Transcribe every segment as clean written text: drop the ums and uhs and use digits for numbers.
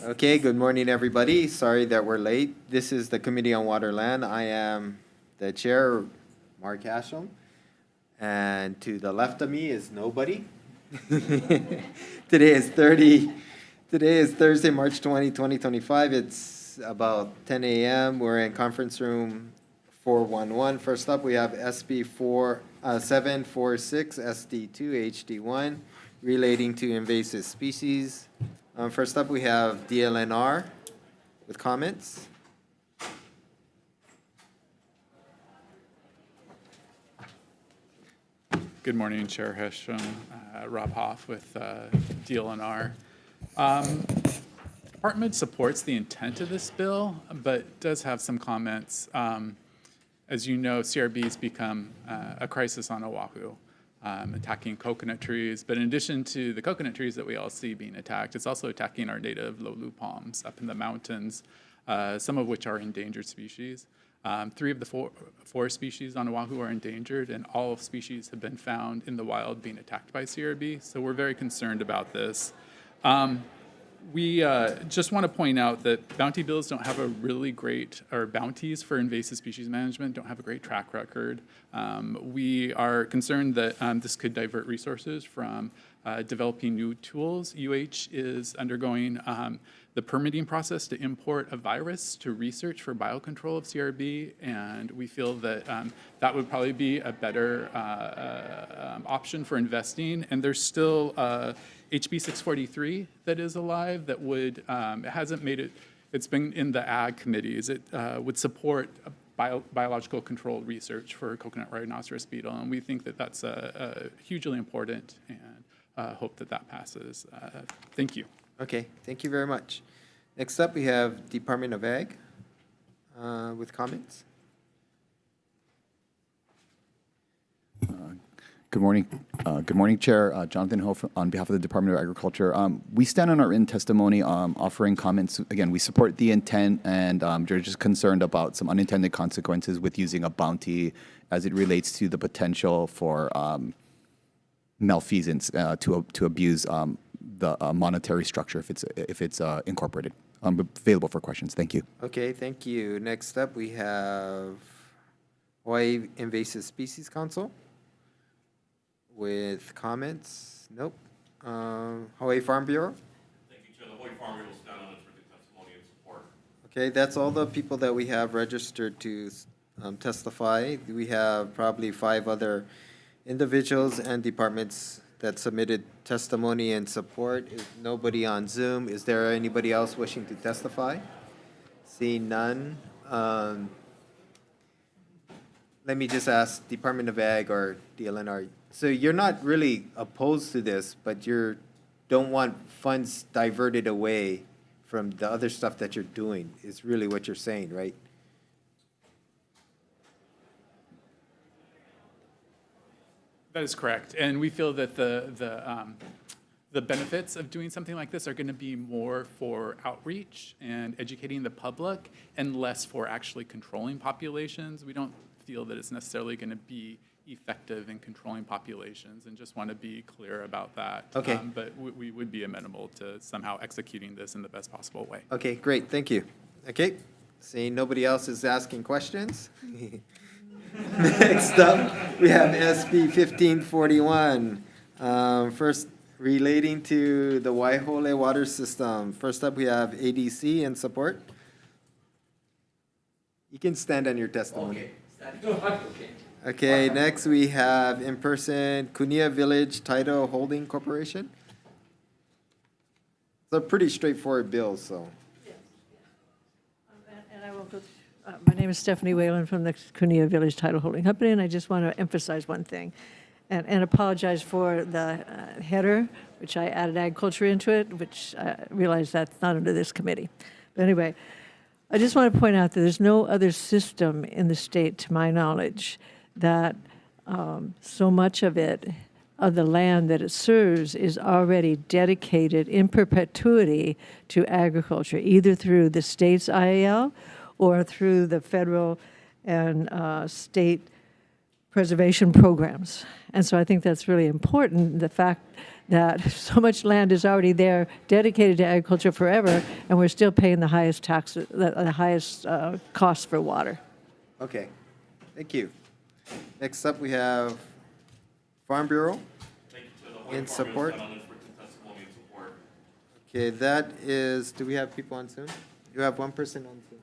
Okay, good morning, everybody. Sorry that we're late. This is the Committee on Water Land. I am the chair, Mark Hashem, and to the left of me is nobody. Today is Thursday, March 20, 2025. It's about 10 a.m. We're in conference room 411. First up, we have SB 746 SD2 HD1 relating to invasive species. First up, we have DLNR with comments. Good morning, Chair Hashem. Rob Hoff with DLNR. Department supports the intent of this bill, but does have some comments. As you know, CRB has become a crisis on Oahu, attacking coconut trees. But in addition to the coconut trees that we all see being attacked, it's also attacking our native lolu palms up in the mountains, some of which are endangered species. 3 of the four species on Oahu are endangered, and all species have been found in the wild being attacked by CRB. So we're very concerned about this. We just want to point out that bounty bills don't have a really great, or bounties for invasive species management don't have a great track record. We are concerned that this could divert resources from developing new tools. UH is undergoing the permitting process to import a virus to research for biocontrol of CRB, and we feel that that would probably be a better option for investing. And there's still HB 643 that is alive that would, it hasn't made it, it's been in the ag committees. It would support biological control research for coconut rhinoceros beetle, and we think that that's hugely important, and hope that that passes. Thank you. Okay, thank you very much. Next up, we have Department of Ag with comments. Good morning. Good morning, Chair. Jonathan Ho on behalf of the Department of Agriculture. We stand on our written testimony offering comments. Again, we support the intent, and we're just concerned about some unintended consequences with using a bounty as it relates to the potential for malfeasance to abuse the monetary structure if it's incorporated. I'm available for questions. Thank you. Okay, thank you. Next up, we have Hawaii Invasive Species Council with comments. Nope. Hawaii Farm Bureau. Thank you, Chair. The Hawaii Farm Bureau will stand on its written testimony and support. Okay, that's all the people that we have registered to testify. We have probably 5 other individuals and departments that submitted testimony and support. Is nobody on Zoom? Is there anybody else wishing to testify? Seeing none. Let me just ask Department of Ag or DLNR. So you're not really opposed to this, but you don't want funds diverted away from the other stuff that you're doing, is really what you're saying, right? That is correct, and we feel that the benefits of doing something like this are going to be more for outreach and educating the public, and less for actually controlling populations. We don't feel that it's necessarily going to be effective in controlling populations, and just want to be clear about that. Okay. But we would be amenable to somehow executing this in the best possible way. Okay, great, thank you. Okay, seeing nobody else is asking questions. Next up, we have SB 1541. First, relating to the Waihole water system. First up, we have ADC in support. You can stand on your testimony. Okay. Okay, next we have in person Kunia Village Title Holding Corporation. It's a pretty straightforward bill, so. And I will go. My name is Stephanie Whalen from the Kunia Village Title Holding Company, and I just want to emphasize one thing and apologize for the header, which I added agriculture into it, which I realize that's not under this committee. But anyway, I just want to point out that there's no other system in the state, to my knowledge, that so much of it, of the land that it serves, is already dedicated in perpetuity to agriculture, either through the state's IAL or through the federal and state preservation programs. And so I think that's really important, the fact that so much land is already there dedicated to agriculture forever, and we're still paying the highest taxes, the highest cost for water. Okay, thank you. Next up, we have Farm Bureau. Thank you to the Hawaii In Farm support? Bureau stand on its written testimony and support. Okay, that is, do we have people on Zoom? You have one person on Zoom.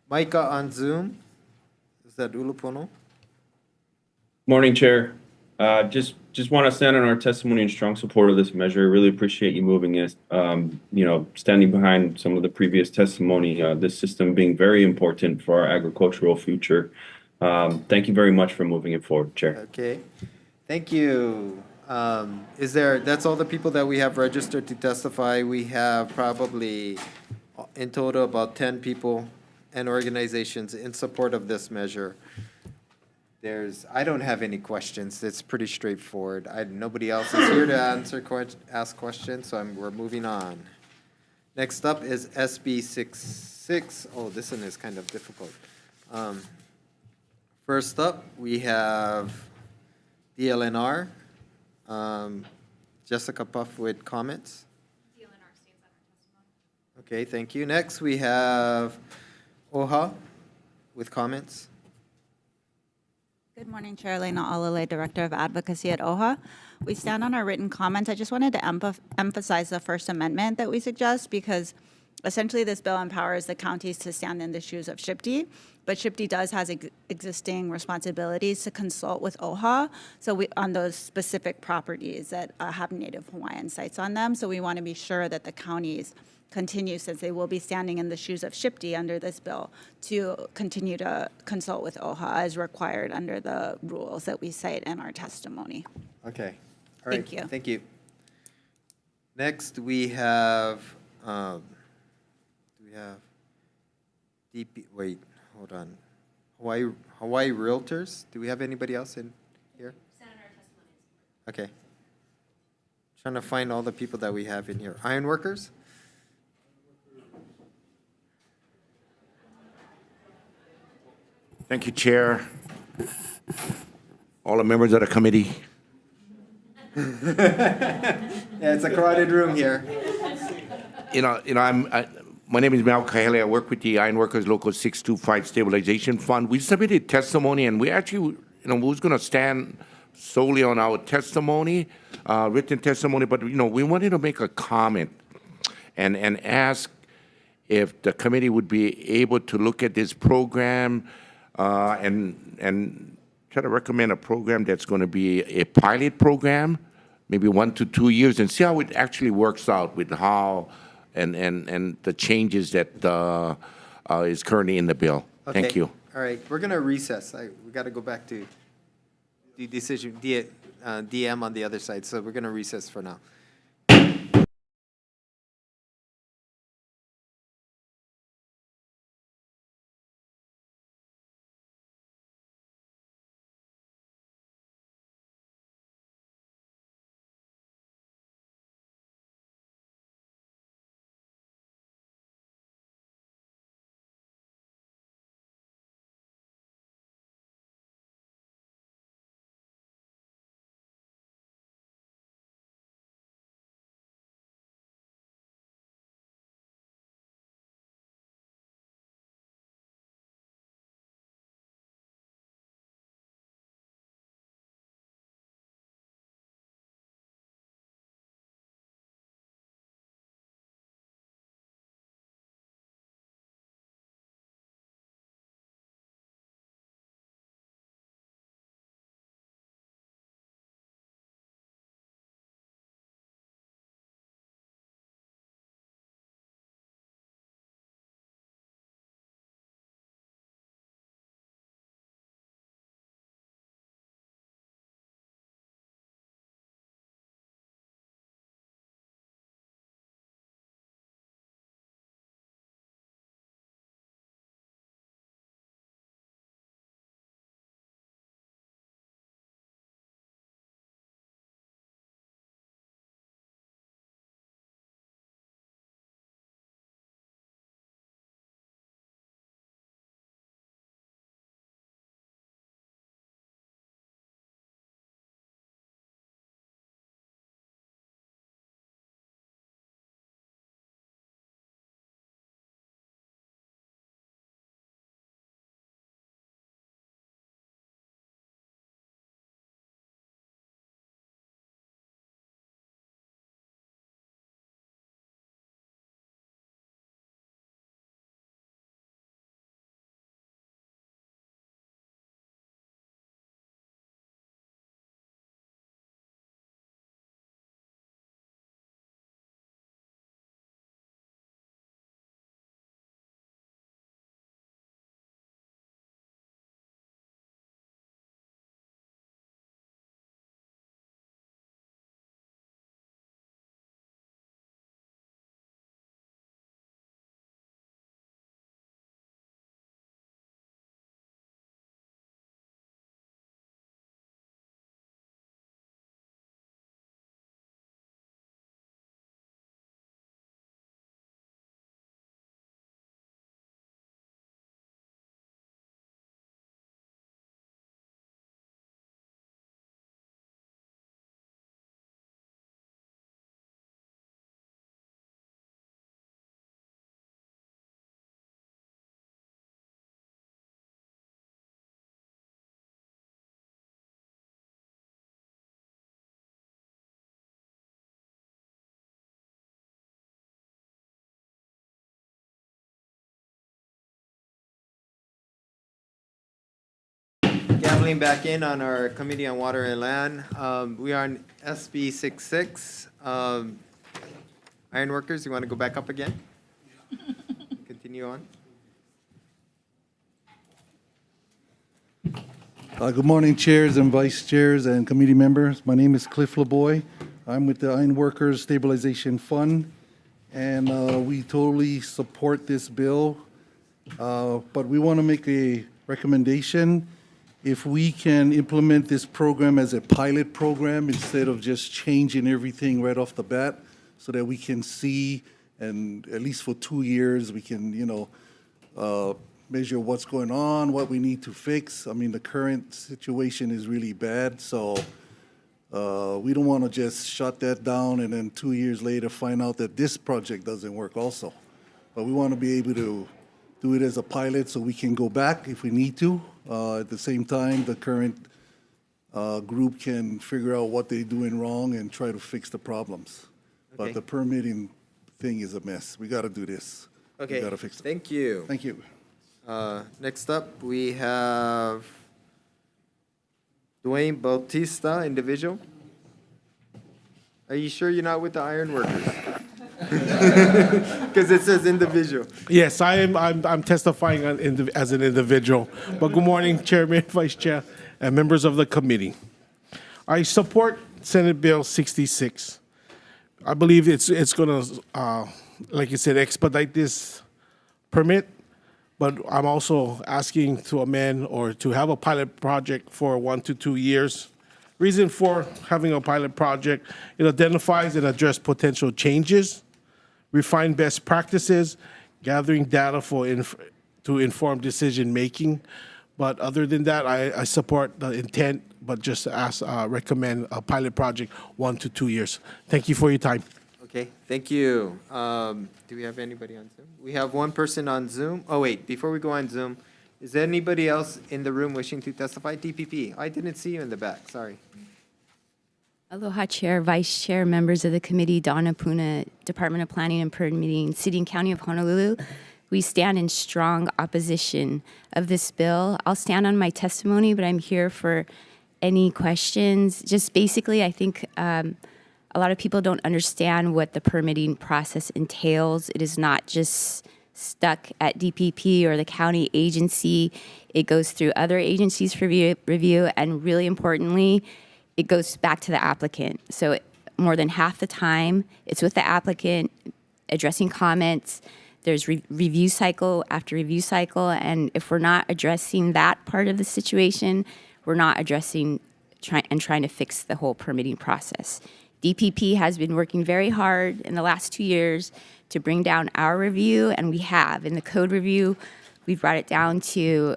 Micah on Zoom. Is that Ulupono? Morning, Chair. Just want to stand on our testimony in strong support of this measure. Really appreciate you moving it. Standing behind some of the previous testimony, this system being very important for our agricultural future. Thank you very much for moving it forward, Chair. Okay, thank you. That's all the people that we have registered to testify. We have probably in total about 10 people and organizations in support of this measure. I don't have any questions. It's pretty straightforward. Nobody else is here to ask questions, so we're moving on. Next up is SB 66. Oh, this one is kind of difficult. First up, we have DLNR. Jessica Puff with comments. Okay, thank you. Next, we have OHA with comments. Good morning, Chair Elena Alale, Director of Advocacy at OHA. We stand on our written comments. I just wanted to emphasize the First Amendment that we suggest because essentially this bill empowers the counties to stand in the shoes of SHPD, but SHPD has existing responsibilities to consult with OHA on those specific properties that have Native Hawaiian sites on them. So we want to be sure that the counties continue, since they will be standing in the shoes of SHPD under this bill, to continue to consult with OHA as required under the rules that we cite in our testimony. Okay. All right. Thank you. Thank you. Next, we have, wait, hold on. Hawaii Realtors. Do we have anybody else in here? Okay. Trying to find all the people that we have in here. Ironworkers? Thank you, Chair. All the members of the committee. Yeah, it's a crowded room here. My name is Mal Kahele. I work with the Ironworkers Local 625 Stabilization Fund. We submitted testimony, and we actually, we was going to stand solely on our testimony, written testimony, but, we wanted to make a comment and ask if the committee would be able to look at this program and try to recommend a program that's going to be a pilot program, maybe 1 to 2 years, and see how it actually works out with how and the changes that is currently in the bill. Thank Okay. you. All right, we're going to recess. We got to go back to the decision, DM on the other side, so we're going to recess for now. traveling back in on our Committee on Water and Land. We are on SB 66. Ironworkers, you want to go back up again? Continue on. Good morning, chairs and vice chairs and committee members. My name is Cliff LeBoy. I'm with the Ironworkers Stabilization Fund, and we totally support this bill. But we want to make a recommendation. If we can implement this program as a pilot program instead of just changing everything right off the bat, so that we can see, and at least for 2 years, we can, measure what's going on, what we need to fix. I mean, the current situation is really bad, so we don't want to just shut that down and then 2 years later find out that this project doesn't work also. But we want to be able to do it as a pilot so we can go back if we need to. At the same time, the current group can figure out what they're doing wrong and try to fix the problems. Okay. But the permitting thing is a mess. We got to do this. Okay, We got to fix it. thank you. Thank you. Next up, we have Dwayne Bautista, individual. Are you sure you're not with the Ironworkers? Because it says individual. Yes, I'm testifying as an individual. But good morning, Chairman, Vice Chair, and members of the committee. I support Senate Bill 66. I believe it's going to, like you said, expedite this permit. But I'm also asking to amend or to have a pilot project for 1 to 2 years. Reason for having a pilot project, it identifies and addresses potential changes, refine best practices, gathering data to inform decision making. But other than that, I support the intent, but just recommend a pilot project 1 to 2 years. Thank you for your time. Okay, thank you. Do we have anybody on Zoom? We have one person on Zoom. Oh, wait, before we go on Zoom, is there anybody else in the room wishing to testify? DPP, I didn't see you in the back, sorry. Aloha, Chair, Vice Chair, members of the committee, Donna Puna, Department of Planning and Permitting, City and County of Honolulu. We stand in strong opposition of this bill. I'll stand on my testimony, but I'm here for any questions. Just basically, I think a lot of people don't understand what the permitting process entails. It is not just stuck at DPP or the county agency. It goes through other agencies for review, and really importantly, it goes back to the applicant. So more than half the time, it's with the applicant addressing comments. There's review cycle after review cycle, and if we're not addressing that part of the situation, we're not addressing trying to fix the whole permitting process. DPP has been working very hard in the last 2 years to bring down our review, and we have. In the code review, we've brought it down to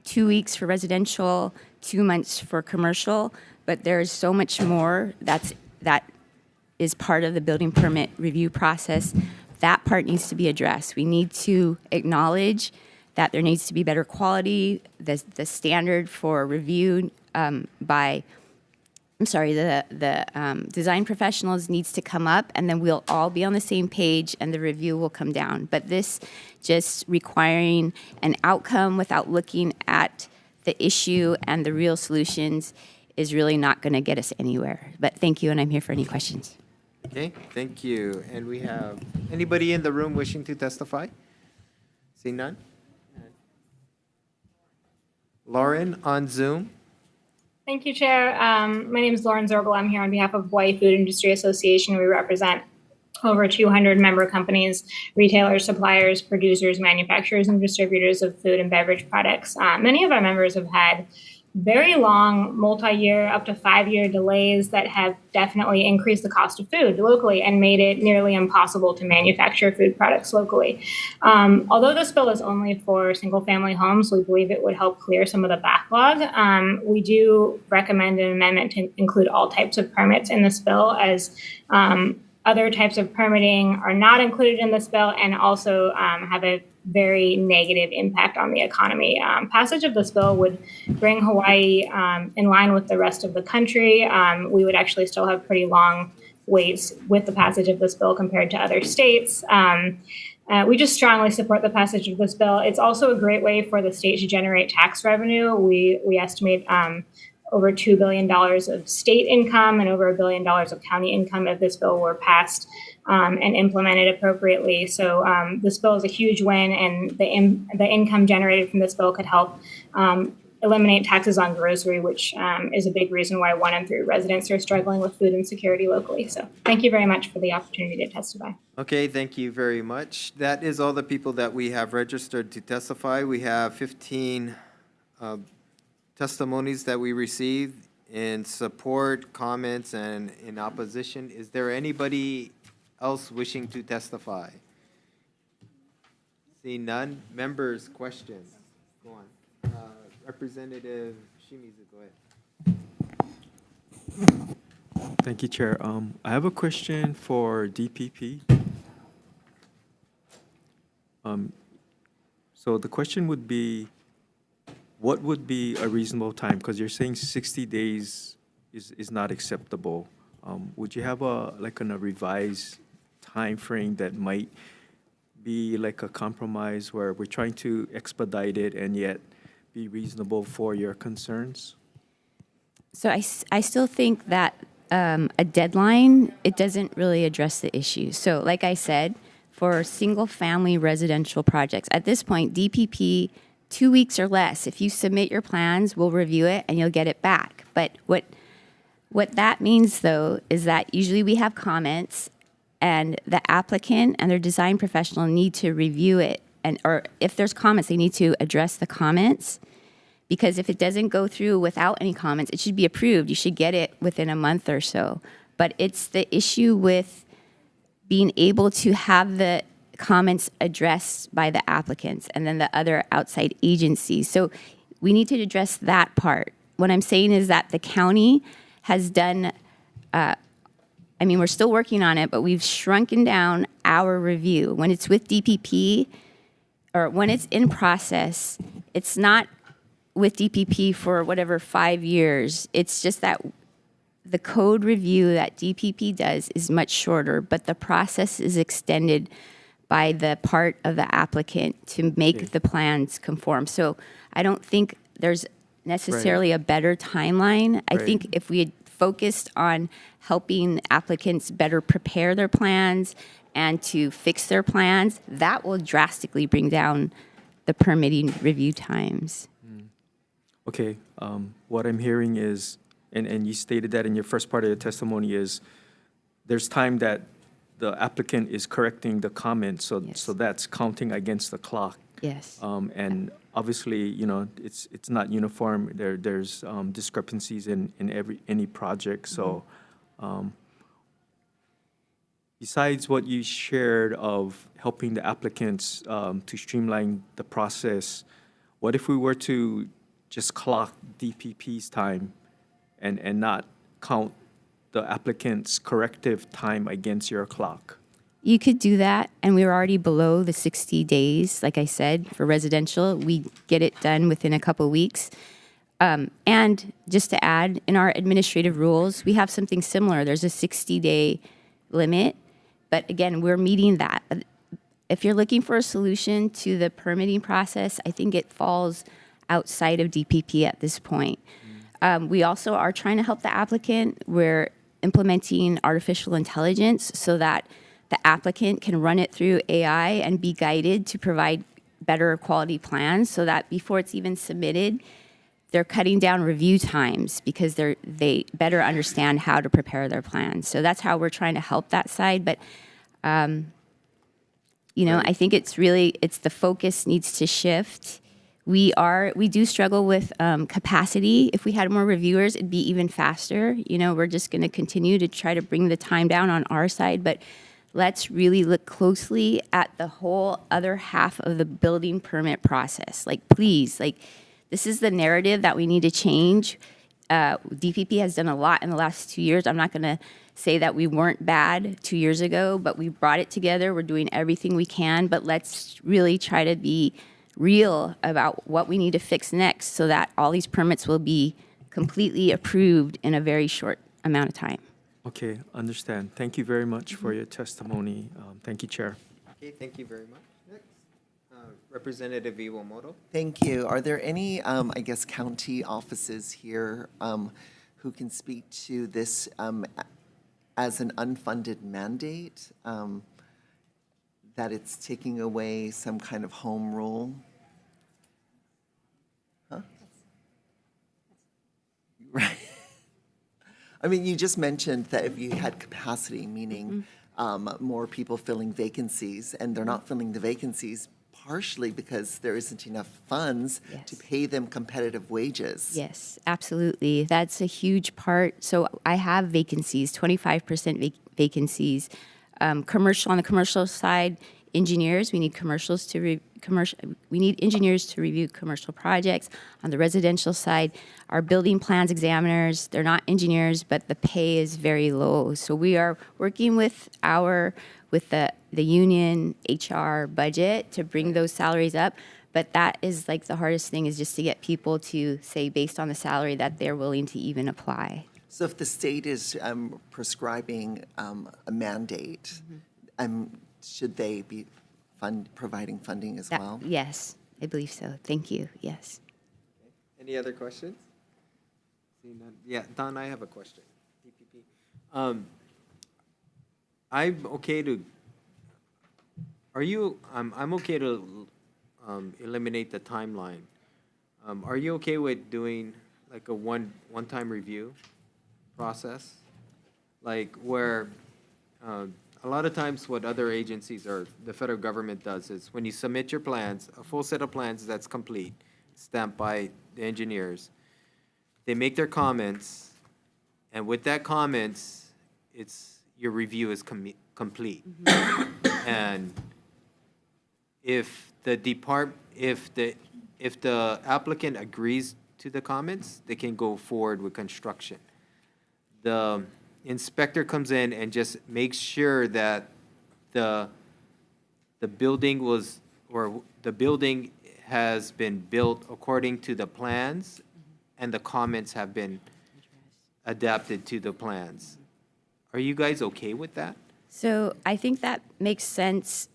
2 weeks for residential, 2 months for commercial, but there's so much more that is part of the building permit review process. That part needs to be addressed. We need to acknowledge that there needs to be better quality. The standard for review the design professionals needs to come up, and then we'll all be on the same page and the review will come down. But this just requiring an outcome without looking at the issue and the real solutions is really not going to get us anywhere. But thank you, and I'm here for any questions. Okay, thank you. And we have anybody in the room wishing to testify? See none? Lauren on Zoom. Thank you, Chair. My name is Lauren Zergel. I'm here on behalf of Hawaii Food Industry Association. We represent over 200 member companies, retailers, suppliers, producers, manufacturers, and distributors of food and beverage products. Many of our members have had very long, multi-year, up to 5-year delays that have definitely increased the cost of food locally and made it nearly impossible to manufacture food products locally. Although this bill is only for single-family homes, we believe it would help clear some of the backlog. We do recommend an amendment to include all types of permits in this bill, as other types of permitting are not included in this bill and also have a very negative impact on the economy. Passage of this bill would bring Hawaii in line with the rest of the country. We would actually still have pretty long waits with the passage of this bill compared to other states. We just strongly support the passage of this bill. It's also a great way for the state to generate tax revenue. We estimate over $2 billion of state income and over $1 billion of county income if this bill were passed and implemented appropriately. So this bill is a huge win, and the income generated from this bill could help eliminate taxes on grocery, which is a big reason why 1 in 3 residents are struggling with food insecurity locally. So thank you very much for the opportunity to testify. Okay, thank you very much. That is all the people that we have registered to testify. We have 15 testimonies that we received in support, comments, and in opposition. Is there anybody else wishing to testify? See none. Members, questions? Go on. Representative Shimizu, go ahead. Thank you, Chair. I have a question for DPP. So the question would be, what would be a reasonable time? Because you're saying 60 days is not acceptable. Would you have a revised time frame that might be like a compromise where we're trying to expedite it and yet be reasonable for your concerns? So I still think that a deadline, it doesn't really address the issue. So like I said, for single-family residential projects, at this point, DPP, 2 weeks or less, if you submit your plans, we'll review it and you'll get it back. But what that means, though, is that usually we have comments and the applicant and their design professional need to review it. Or if there's comments, they need to address the comments. Because if it doesn't go through without any comments, it should be approved. You should get it within a month or so. But it's the issue with being able to have the comments addressed by the applicants and then the other outside agencies. So we need to address that part. What I'm saying is that the county has done, we're still working on it, but we've shrunken down our review. When it's with DPP, or when it's in process, it's not with DPP for whatever 5 years. It's just that the code review that DPP does is much shorter, but the process is extended by the part of the applicant to make the plans conform. So I don't think there's necessarily a better timeline. I think if we had focused on helping applicants better prepare their plans and to fix their plans, that will drastically bring down the permitting review times. Okay, what I'm hearing is, and you stated that in your first part of your testimony, is there's time that the applicant is correcting the comments, so that's counting against the clock. Yes. And obviously, it's not uniform. There's discrepancies in any project. So, besides what you shared of helping the applicants to streamline the process, what if we were to just clock DPP's time and not count the applicant's corrective time against your clock? You could do that, and we're already below the 60 days. Like I said, for residential, we get it done within a couple weeks. And just to add, in our administrative rules, we have something similar. There's a 60-day limit, but again, we're meeting that. If you're looking for a solution to the permitting process, I think it falls outside of DPP at this point. We also are trying to help the applicant. We're implementing artificial intelligence so that the applicant can run it through AI and be guided to provide better quality plans so that before it's even submitted, they're cutting down review times because they better understand how to prepare their plans. So that's how we're trying to help that side. But, I think it's the focus needs to shift. We do struggle with capacity. If we had more reviewers, it'd be even faster. We're just going to continue to try to bring the time down on our side, but let's really look closely at the whole other half of the building permit process. Please, this is the narrative that we need to change. DPP has done a lot in the last 2 years. I'm not going to say that we weren't bad 2 years ago, but we brought it together. We're doing everything we can, but let's really try to be real about what we need to fix next so that all these permits will be completely approved in a very short amount of time. Okay, understand. Thank you very much for your testimony. Thank you, Chair. Okay, thank you very much. Next, Representative Iwamoto. Thank you. Are there any, I guess, county offices here who can speak to this as an unfunded mandate, that it's taking away some kind of home rule? Huh? Right. I mean, you just mentioned that if you had capacity, meaning more people filling vacancies, and they're not filling the vacancies partially because there isn't enough funds to pay them competitive wages. Yes, absolutely. That's a huge part. So I have vacancies, 25% vacancies. Commercial, on the commercial side, engineers, we need we need engineers to review commercial projects. On the residential side, our building plans examiners, they're not engineers, but the pay is very low. So we are working with the union HR budget to bring those salaries up. But that is like the hardest thing, is just to get people to say, based on the salary, that they're willing to even apply. So if the state is prescribing a mandate, should they be providing funding as well? Yes, I believe so. Thank you. Yes. Any other questions? Seeing none. Yeah, Don, I have a question. DPP. I'm okay to eliminate the timeline. Are you okay with doing like a one-time review process? Like where a lot of times what other agencies or the federal government does is when you submit your plans, a full set of plans that's complete, stamped by the engineers, they make their comments, and with that comments, your review is complete. And if the applicant agrees to the comments, they can go forward with construction. The inspector comes in and just makes sure that the building has been built according to the plans, and the comments have been adapted to the plans. Are you guys okay with that? So I think that makes sense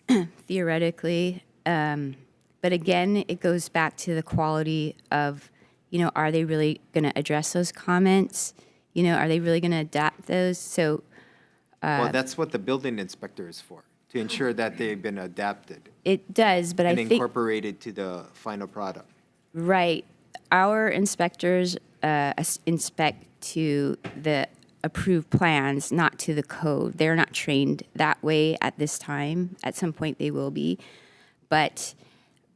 theoretically. But again, it goes back to the quality of, are they really going to address those comments? Are they really going to adapt those? So Well, that's what the building inspector is for, to ensure that they've been adapted it does, but I and think, incorporated to the final product. right, our inspectors inspect to the approved plans, not to the code. They're not trained that way at this time. At some point they will be. But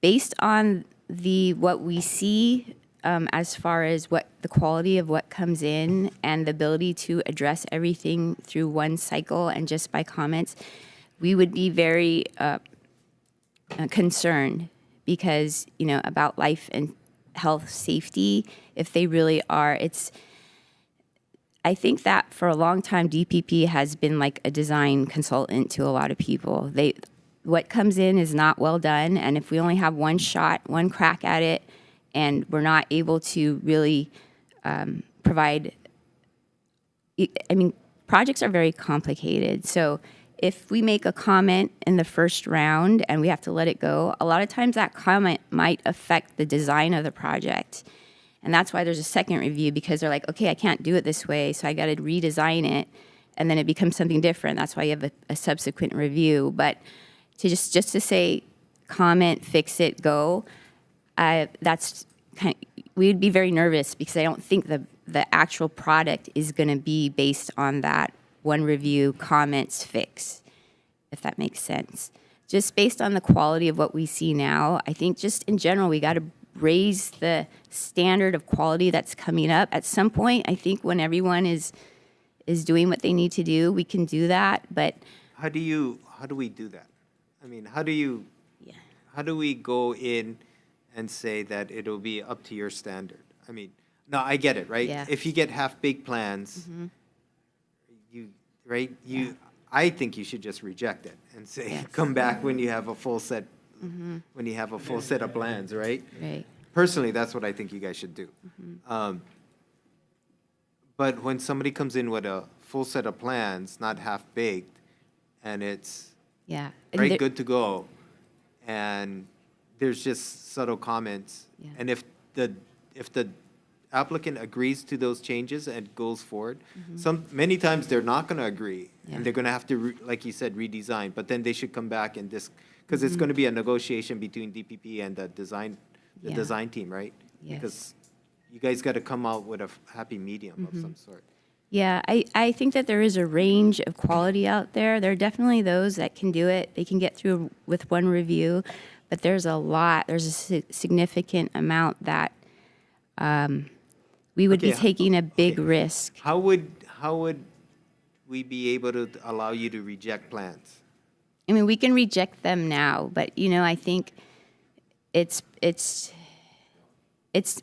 based on what we see as far as what the quality of what comes in and the ability to address everything through one cycle and just by comments, we would be very concerned because, about life and health safety, if they really are. I think that for a long time, DPP has been like a design consultant to a lot of people. What comes in is not well done, and if we only have one crack at it, and we're not able to really provide, projects are very complicated. So if we make a comment in the first round and we have to let it go, a lot of times that comment might affect the design of the project. And that's why there's a second review, because they're like, okay, I can't do it this way, so I got to redesign it, and then it becomes something different. That's why you have a subsequent review. But to just to say, comment, fix it, go, that's we'd be very nervous, because I don't think the actual product is going to be based on that one review, comments, fix, if that makes sense. Just based on the quality of what we see now, I think just in general, we got to raise the standard of quality that's coming up. At some point, I think when everyone is doing what they need to do, we can do that, but How do we do that? How do we go in and say that it'll be up to your standard? No, I get it, right? Yeah. If you get half-baked plans, I think you should just reject it and say, Yes. come back when you have a full set, when you have a full set of plans, right? right. Personally, that's what I think you guys should do. But when somebody comes in with a full set of plans, not half-baked, and it's Yeah. And right, there- good to go. And there's just subtle comments. Yeah. And if the applicant agrees to those changes and goes forward, many times they're not gonna agree. Mm-hmm. Yeah. And they're gonna have to, like you said, redesign, but then they should come back and because it's gonna be a negotiation between DPP and the design team, right? Yes. Because you guys gotta come out with a happy medium of some sort. Yeah, I think that there is a range of quality out there. There are definitely those that can do it. They can get through with one review, but there's a significant amount that we would be Okay, taking a big risk. How would we be able to allow you to reject plans? I mean, we can reject them now, but I think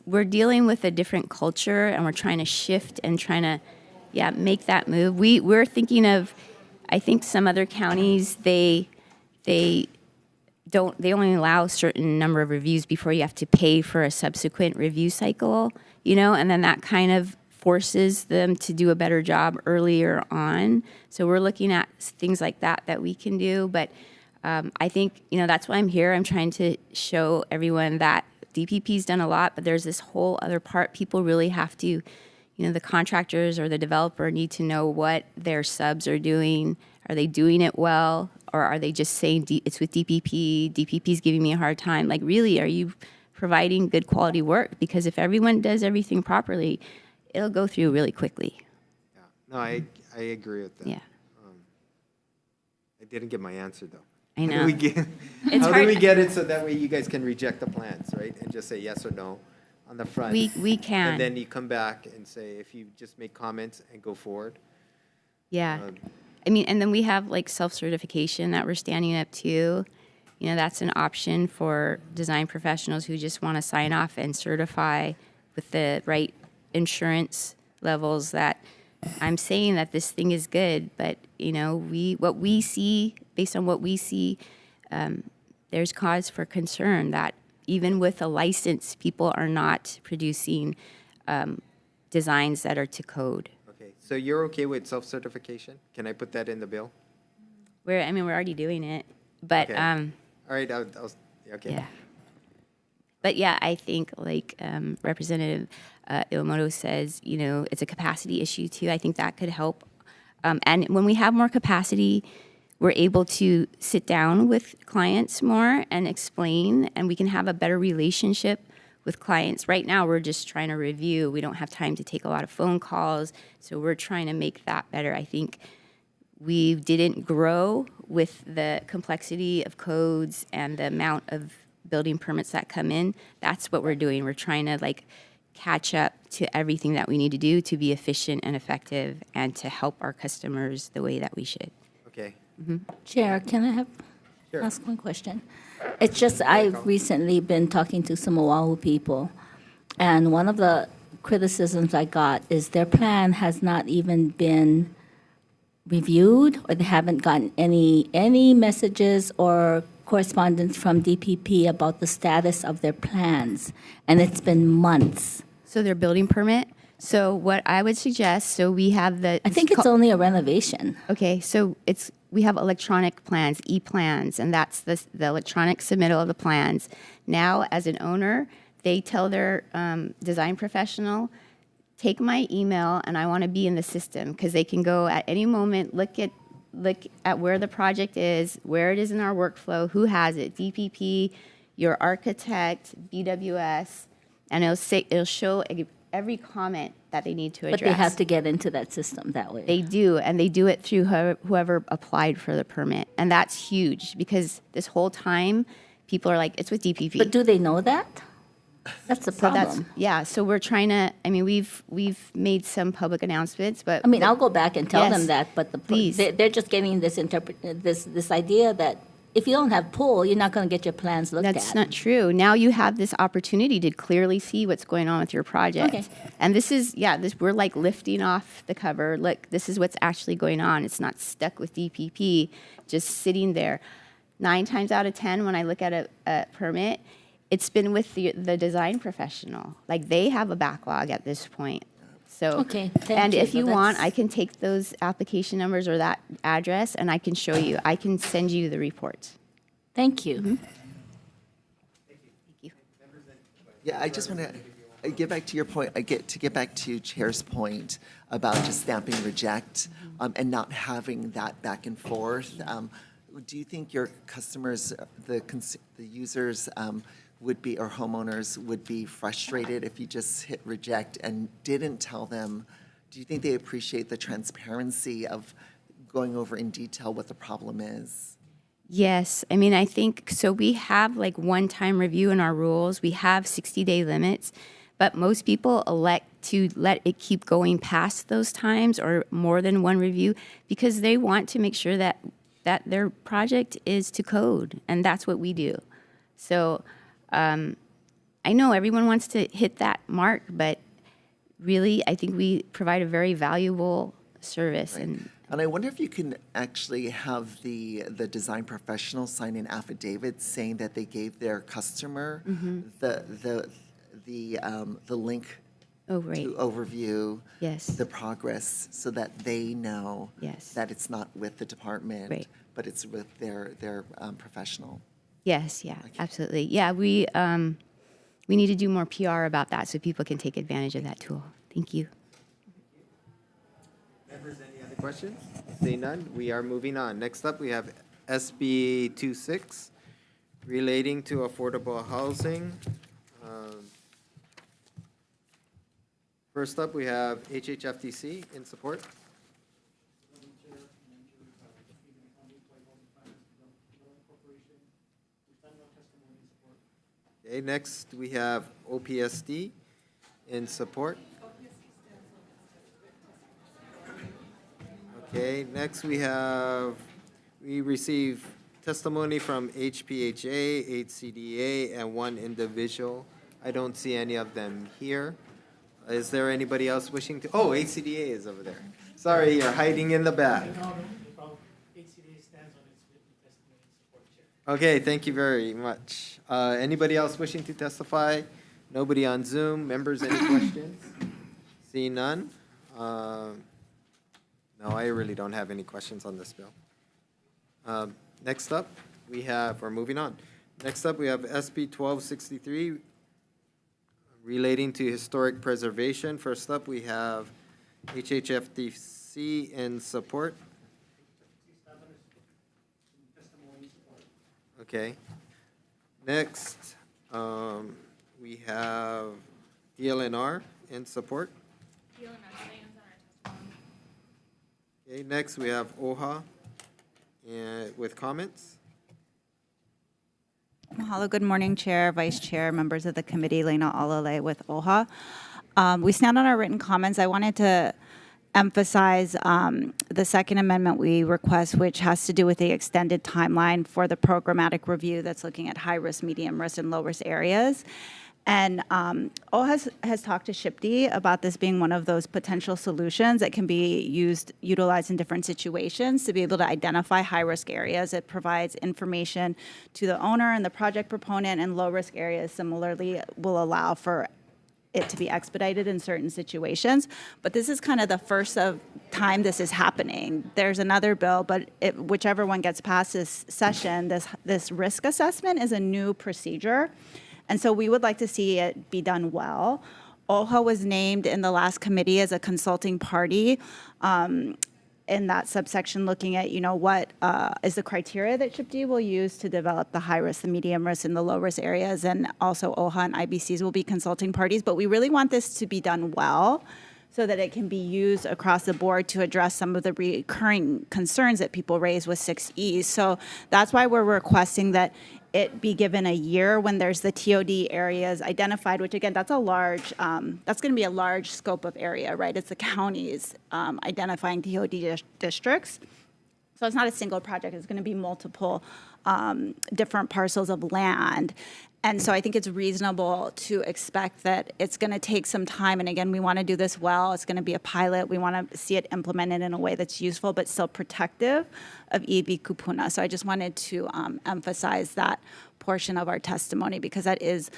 we're dealing with a different culture, and we're trying to shift and trying to make that move. We're thinking of, I think some other counties, they only allow a certain number of reviews before you have to pay for a subsequent review cycle, and then that kind of forces them to do a better job earlier on. So we're looking at things like that we can do. But I think, that's why I'm here. I'm trying to show everyone that DPP's done a lot, but there's this whole other part. People really have to, the contractors or the developer need to know what their subs are doing. Are they doing it well? Or are they just saying it's with DPP, DPP's giving me a hard time? Like, really, are you providing good quality work? Because if everyone does everything properly, it'll go through really quickly. Yeah. No, I agree with that. Yeah. I didn't get my answer, though. I How do know. we get, It's how do hard- we get it so that way you guys can reject the plans, right? And just say yes or no on the front? We can. And then you come back and say, if you just make comments and go forward. Yeah. Um, I mean, and then we have like self-certification that we're standing up to. That's an option for design professionals who just want to sign off and certify with the right insurance levels that I'm saying that this thing is good, but what we see, based on what we see, there's cause for concern that even with a license, people are not producing designs that are to code. Okay, so you're okay with self-certification? Can I put that in the bill? We're already doing it, but Okay. All right, okay. yeah. But yeah, I think like Representative Iwamoto says, it's a capacity issue too. I think that could help. And when we have more capacity, we're able to sit down with clients more and explain, and we can have a better relationship with clients. Right now, we're just trying to review. We don't have time to take a lot of phone calls, so we're trying to make that better. I think we didn't grow with the complexity of codes and the amount of building permits that come in. That's what we're doing. We're trying to catch up to everything that we need to do to be efficient and effective and to help our customers the way that we should. Okay. Chair, can I Sure. ask one question? It's just, I've recently been talking to some Oahu people, and one of the criticisms I got is their plan has not even been reviewed, or they haven't gotten any messages or correspondence from DPP about the status of their plans, and it's been months. So their building permit. So what I would suggest, we have the. I think it's only a renovation. Okay, so we have electronic plans, e-plans, and that's the electronic submittal of the plans. Now, as an owner, they tell their design professional, take my email and I want to be in the system, because they can go at any moment, look at where the project is, where it is in our workflow, who has it, DPP, your architect, BWS, and it'll show every comment that they need to address. But they have to get into that system that way. They do, and they do it through whoever applied for the permit. And that's huge, because this whole time, people are like, it's with DPP. But do they know that? That's the So problem. so we're trying to, we've made some public announcements, but. I'll go back and tell Yes, them that, but please. they're just getting this this idea that if you don't have pull, you're not going to get your plans looked at. That's not true. Now you have this opportunity to clearly see what's going on with your project. Okay. And this is, we're like lifting off the cover. Look, this is what's actually going on. It's not stuck with DPP, just sitting there. 9 times out of 10, when I look at a permit, it's been with the design professional. Like, they have a backlog at this point. So, Okay, thank and you. if you Well, want, I that's- can take those application numbers or that address and I can show you. I can send you the report. Thank you. Yeah, I just want to get back to your point, get back to Chair's point about just stamping reject and not having that back and forth. Do you think your customers, the users would be, or homeowners would be frustrated if you just hit reject and didn't tell them? Do you think they appreciate the transparency of going over in detail what the problem is? Yes, I mean, I think, so we have like one-time review in our rules. We have 60-day limits, but most people elect to let it keep going past those times or more than one review because they want to make sure that their project is to code, and that's what we do. So I know everyone wants to hit that mark, but really, I think we provide a very valuable service. And I wonder if you can actually have the design professional sign an affidavit saying that they gave their customer the link Oh, right. to overview Yes. the progress so that they know Yes. that it's not with the department, Right. but it's with their professional. Yes, yeah, absolutely. Yeah, we need to do more PR about that so people can take advantage of that tool. Thank you. Members, any other questions? Seeing none, we are moving on. Next up, we have SB 26, relating to affordable housing. First up, we have HHFTC in support. Okay, next, we have OPSD in support. Okay, next we receive testimony from HPHA, HCDA, and one individual. I don't see any of them here. Is there anybody else wishing to? Oh, HCDA is over there. Sorry, you're hiding in the back. Okay, thank you very much. Anybody else wishing to testify? Nobody on Zoom. Members, any questions? See none? No, I really don't have any questions on this bill. Next up, we're moving on. Next up, we have SB 1263 relating to historic preservation. First up, we have HHFTC in support. Okay. Next, we have DLNR in support. Okay, next we have OHA with comments. Mahalo, good morning, Chair, Vice Chair, members of the committee, Lena Alale with OHA. We stand on our written comments. I wanted to emphasize the second amendment we request, which has to do with the extended timeline for the programmatic review that's looking at high risk, medium risk, and low risk areas. And OHA has talked to SHPD about this being one of those potential solutions that can be utilized in different situations to be able to identify high-risk areas. It provides information to the owner and the project proponent, and low-risk areas similarly will allow for it to be expedited in certain situations. But this is kind of the first of time this is happening. There's another bill, but whichever one gets past this session, this risk assessment is a new procedure. And so we would like to see it be done well. OHA was named in the last committee as a consulting party in that subsection, looking at, what is the criteria that SHPD will use to develop the high risk, the medium risk, and the low risk areas. And also OHA and IBCs will be consulting parties. But we really want this to be done well so that it can be used across the board to address some of the recurring concerns that people raise with 6Es. So that's why we're requesting that it be given a year when there's the TOD areas identified, which again, that's going to be a large scope of area, right? It's the counties identifying TOD districts. So it's not a single project, it's going to be multiple different parcels of land. And so I think it's reasonable to expect that it's going to take some time. And again, we want to do this well. It's going to be a pilot. We want to see it implemented in a way that's useful but still protective of EV kupuna. So I just wanted to emphasize that portion of our testimony because that is,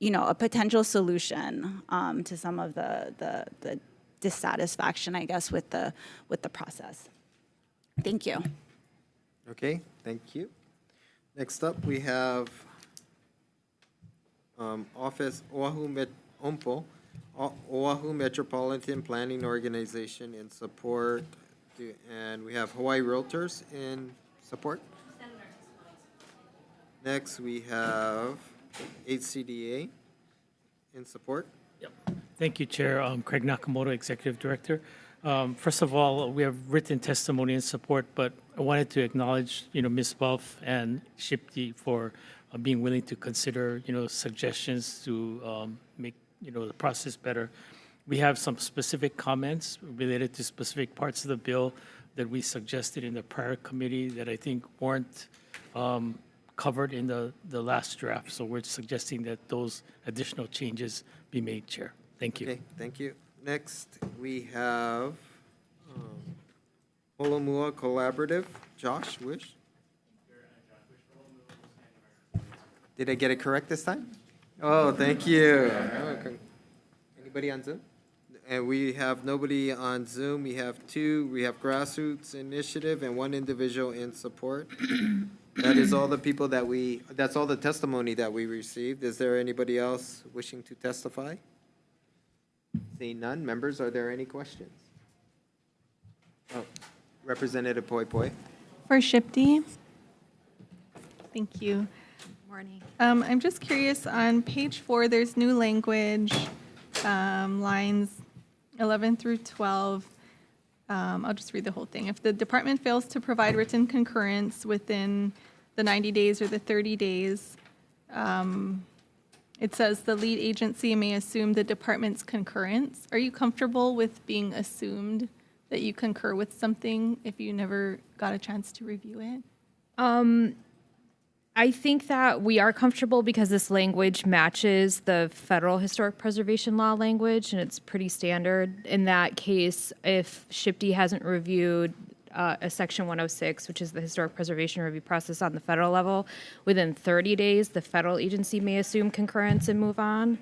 a potential solution to some of the dissatisfaction, I guess, with the process. Thank you. Okay, thank you. Next up, we have Office Oahu Metropolitan Planning Organization in support, and we have Hawaii Realtors in support. Next, we have HCDA in support. Thank you, Chair. Craig Nakamoto, Executive Director. First of all, we have written testimony in support, but I wanted to acknowledge, Ms. Buff and Shipti for being willing to consider, suggestions to make, the process better. We have some specific comments related to specific parts of the bill that we suggested in the prior committee that I think weren't covered in the last draft. So we're suggesting that those additional changes be made, Chair. Thank you. Okay, thank you. Next, we have Holomua Collaborative. Josh Wish. Did I get it correct this time? Oh, thank you. Anybody on Zoom? And we have nobody on Zoom. We have two. We have Grassroots Initiative and one individual in support. That is all the people that's all the testimony that we received. Is there anybody else wishing to testify? Seeing none, members, are there any questions? Oh, Representative Poi Poi. For Shipti. Thank you. Morning. I'm just curious, on page 4, there's new language, lines 11 through 12. I'll just read the whole thing. If the department fails to provide written concurrence within the 90 days or the 30 days, it says the lead agency may assume the department's concurrence. Are you comfortable with being assumed that you concur with something if you never got a chance to review it? I think that we are comfortable because this language matches the federal historic preservation law language, and it's pretty standard. In that case, if SHPD hasn't reviewed a Section 106, which is the historic preservation review process on the federal level, within 30 days, the federal agency may assume concurrence and move on.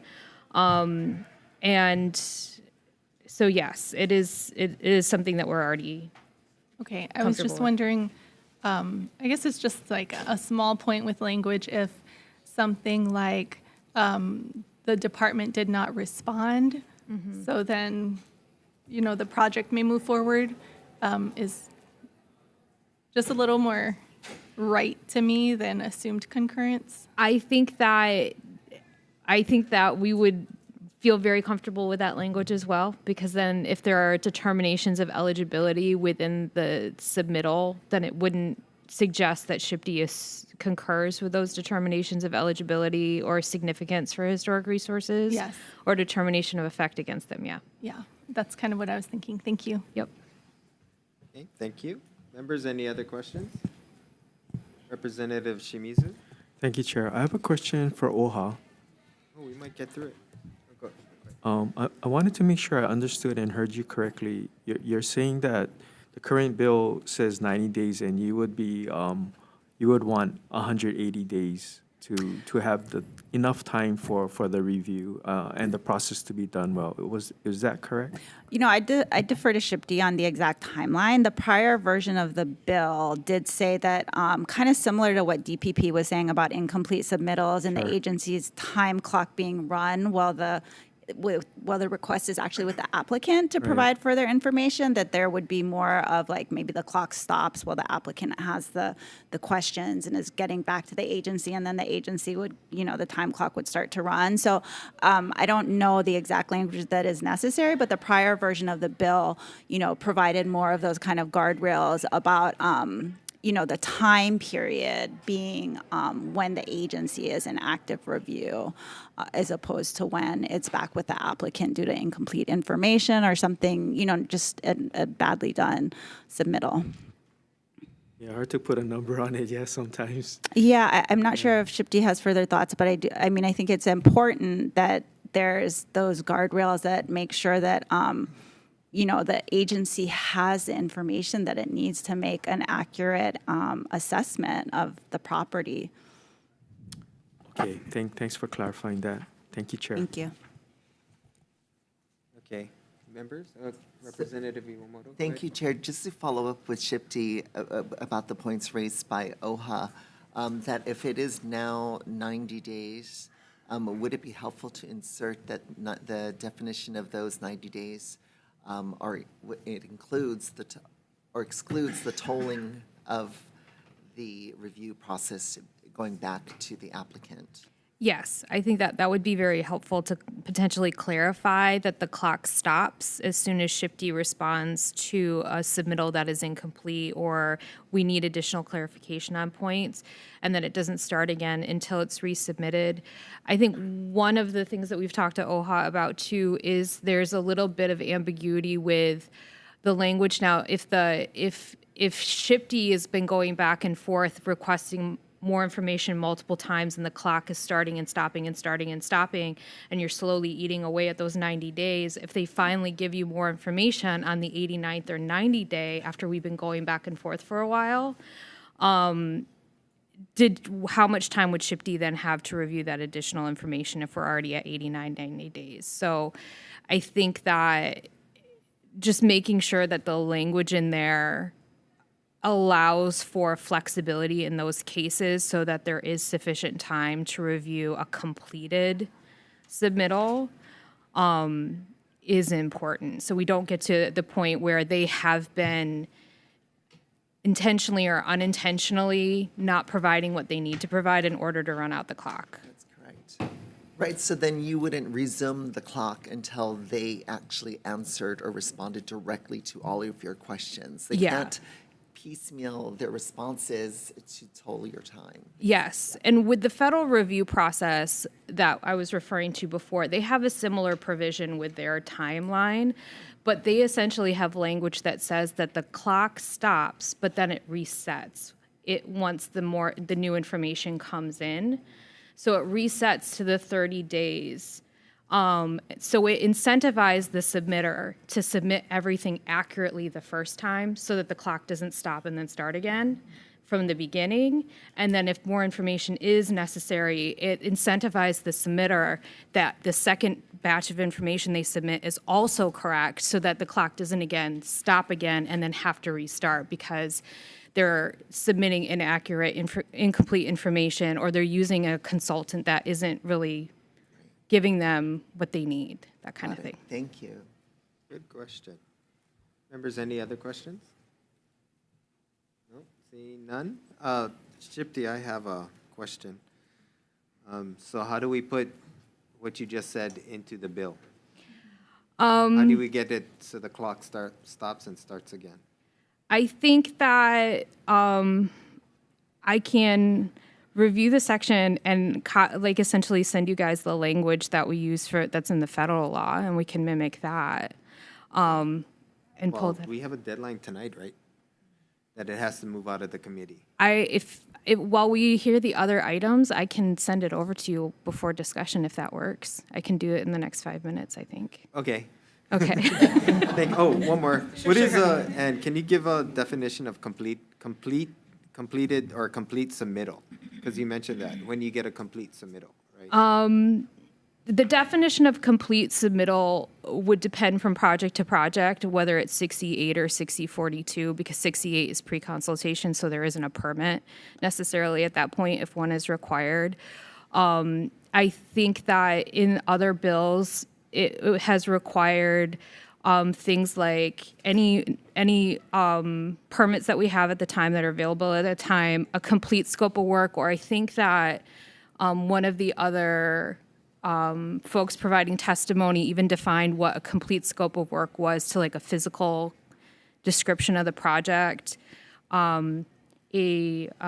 And so, yes, it is something that we're already Okay, I was just comfortable with. wondering, I guess it's just like a small point with language if something like the department did not respond, so then, the project may move forward, is just a little more right to me than assumed concurrence. I think that we would feel very comfortable with that language as well, because then if there are determinations of eligibility within the submittal, then it wouldn't suggest that SHPD concurs with those determinations of eligibility or significance for historic resources. Yes. Or determination of effect against them, yeah. Yeah, that's kind of what I was thinking. Thank you. Yep. Okay, thank you. Members, any other questions? Representative Shimizu? Thank you, Chair. I have a question for OHA. Oh, we might get through it. Go ahead. I wanted to make sure I understood and heard you correctly. You're saying that the current bill says 90 days, and you would be you would want 180 days to have enough time for the review and the process to be done well. Is that correct? I defer to SHPD on the exact timeline. The prior version of the bill did say that, kind of similar to what DPP was saying about incomplete submittals and the agency's time clock being run while the request is actually with the applicant to provide further information, that there would be more of like maybe the clock stops while the applicant has the questions and is getting back to the agency, and then the agency would, the time clock would start to run. So I don't know the exact language that is necessary, but the prior version of the bill, provided more of those kind of guardrails about the time period being when the agency is in active review, as opposed to when it's back with the applicant due to incomplete information or something, just a badly done submittal. Yeah, hard to put a number on it, sometimes. Yeah, I'm not sure if SHPD has further thoughts, but I think it's important that there's those guardrails that make sure that the agency has the information that it needs to make an accurate assessment of the property. Okay, thanks for clarifying that. Thank you, Chair. Thank you. Okay, members? Representative Iwamoto? go Thank ahead. you, Chair. Just to follow up with Shipti about the points raised by OHA, that if it is now 90 days, would it be helpful to insert that the definition of those 90 days, or it includes or excludes the tolling of the review process going back to the applicant? Yes, I think that would be very helpful to potentially clarify that the clock stops as soon as Shifty responds to a submittal that is incomplete or we need additional clarification on points, and that it doesn't start again until it's resubmitted. I think one of the things that we've talked to OHA about too is there's a little bit of ambiguity with the language now. If Shifty has been going back and forth requesting more information multiple times and the clock is starting and stopping and starting and stopping, and you're slowly eating away at those 90 days, if they finally give you more information on the 89th or 90 day after we've been going back and forth for a while, how much time would Shifty then have to review that additional information if we're already at 89, 90 days? So I think that just making sure that the language in there allows for flexibility in those cases so that there is sufficient time to review a completed submittal is important. So we don't get to the point where they have been intentionally or unintentionally not providing what they need to provide in order to run out the clock. That's correct. Right, so then you wouldn't resume the clock until they actually answered or responded directly to all of your questions. They can't piecemeal their responses to toll your time. Yes, and with the federal review process that I was referring to before, they have a similar provision with their timeline, but they essentially have language that says that the clock stops, but then it resets once the new information comes in. So it resets to the 30 days. So it incentivized the submitter to submit everything accurately the first time so that the clock doesn't stop and then start again from the beginning. And then if more information is necessary, it incentivized the submitter that the second batch of information they submit is also correct so that the clock doesn't again stop again and then have to restart because they're submitting inaccurate, incomplete information, or they're using a consultant that isn't really giving them what they need, that kind of thing. Thank you. Good question. Members, any other questions? No, seeing none. Shipti, I have a question. So how do we put what you just said into the bill? How do we get it so the clock stops and starts again? I think that I can review the section and essentially send you guys the language that we use that's in the federal law, and we can mimic that. And pull that. We have a deadline tonight, right? That it has to move out of the committee. While we hear the other items, I can send it over to you before discussion if that works. I can do it in the next 5 minutes, I think. Okay. Okay. One more. What is and can you give a definition of completed or complete submittal? Because you mentioned that when you get a complete submittal, right? The definition of complete submittal would depend from project to project, whether it's 68 or 6042, because 68 is pre-consultation, so there isn't a permit necessarily at that point if one is required. I think that in other bills, it has required things like any permits that we have at the time that are available at the time, a complete scope of work, or I think that one of the other folks providing testimony even defined what a complete scope of work was to like a physical description of the project, a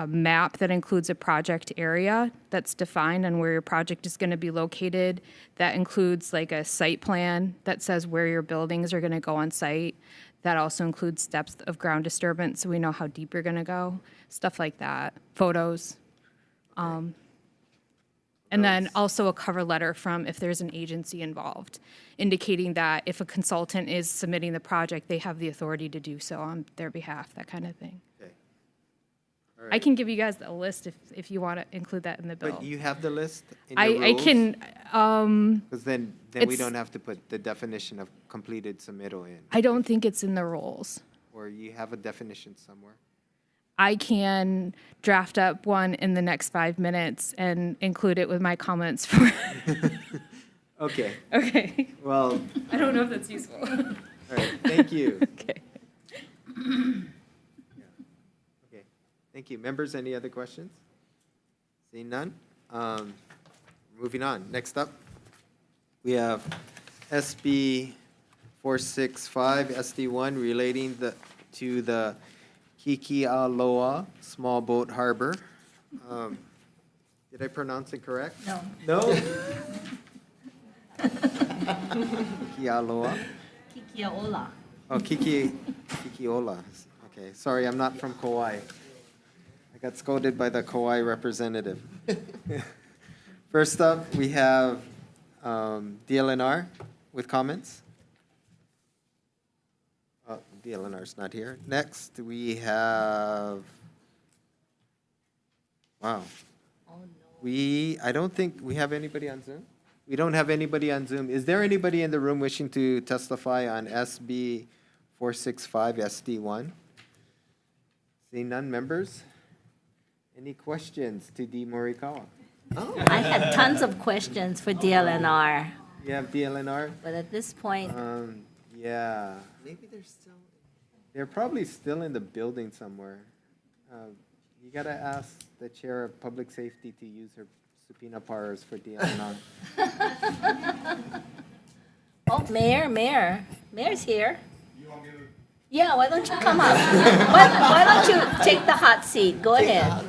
map that includes a project area that's defined on where your project is going to be located, that includes like a site plan that says where your buildings are going to go on site. That also includes depth of ground disturbance, so we know how deep you're going to go, stuff like that, photos. And then also a cover letter from if there's an agency involved, indicating that if a consultant is submitting the project, they have the authority to do so on their behalf, that kind of thing. Okay. All I can give you guys a list if you want to include that in the bill. But you have the list in I your rules? can, Because then we it's- don't have to put the definition of completed submittal in. I don't think it's in the rules. Or you have a definition somewhere. I can draft up one in the next 5 minutes and include it with my comments for, Okay, okay. well, I don't know if that's useful. all right, thank you. Okay. Okay, thank you. Members, any other questions? Seeing none? Moving on. Next up, we have SB 465 SD1 relating to the Kikialoa Small Boat Harbor. Did I pronounce it correct? No. No? Kikialoa? Kikiaola. Oh, Kikiola. Okay, sorry, I'm not from Kauai. I got scolded by the Kauai representative. First up, we have DLNR with comments. Oh, DLNR's not here. Next, we have, wow. I don't think we have anybody on Zoom. We don't have anybody on Zoom. Is there anybody in the room wishing to testify on SB 465 SD1? Seeing none, members? Any questions to D. Morikawa? I had tons of questions for DLNR, You have DLNR? but at this point, Yeah. Maybe they're still. They're probably still in the building somewhere. You gotta ask the chair of public safety to use her subpoena powers for DLNR. oh, Mayor's here. Yeah, why don't you come up? Why don't you take the hot seat? Go ahead.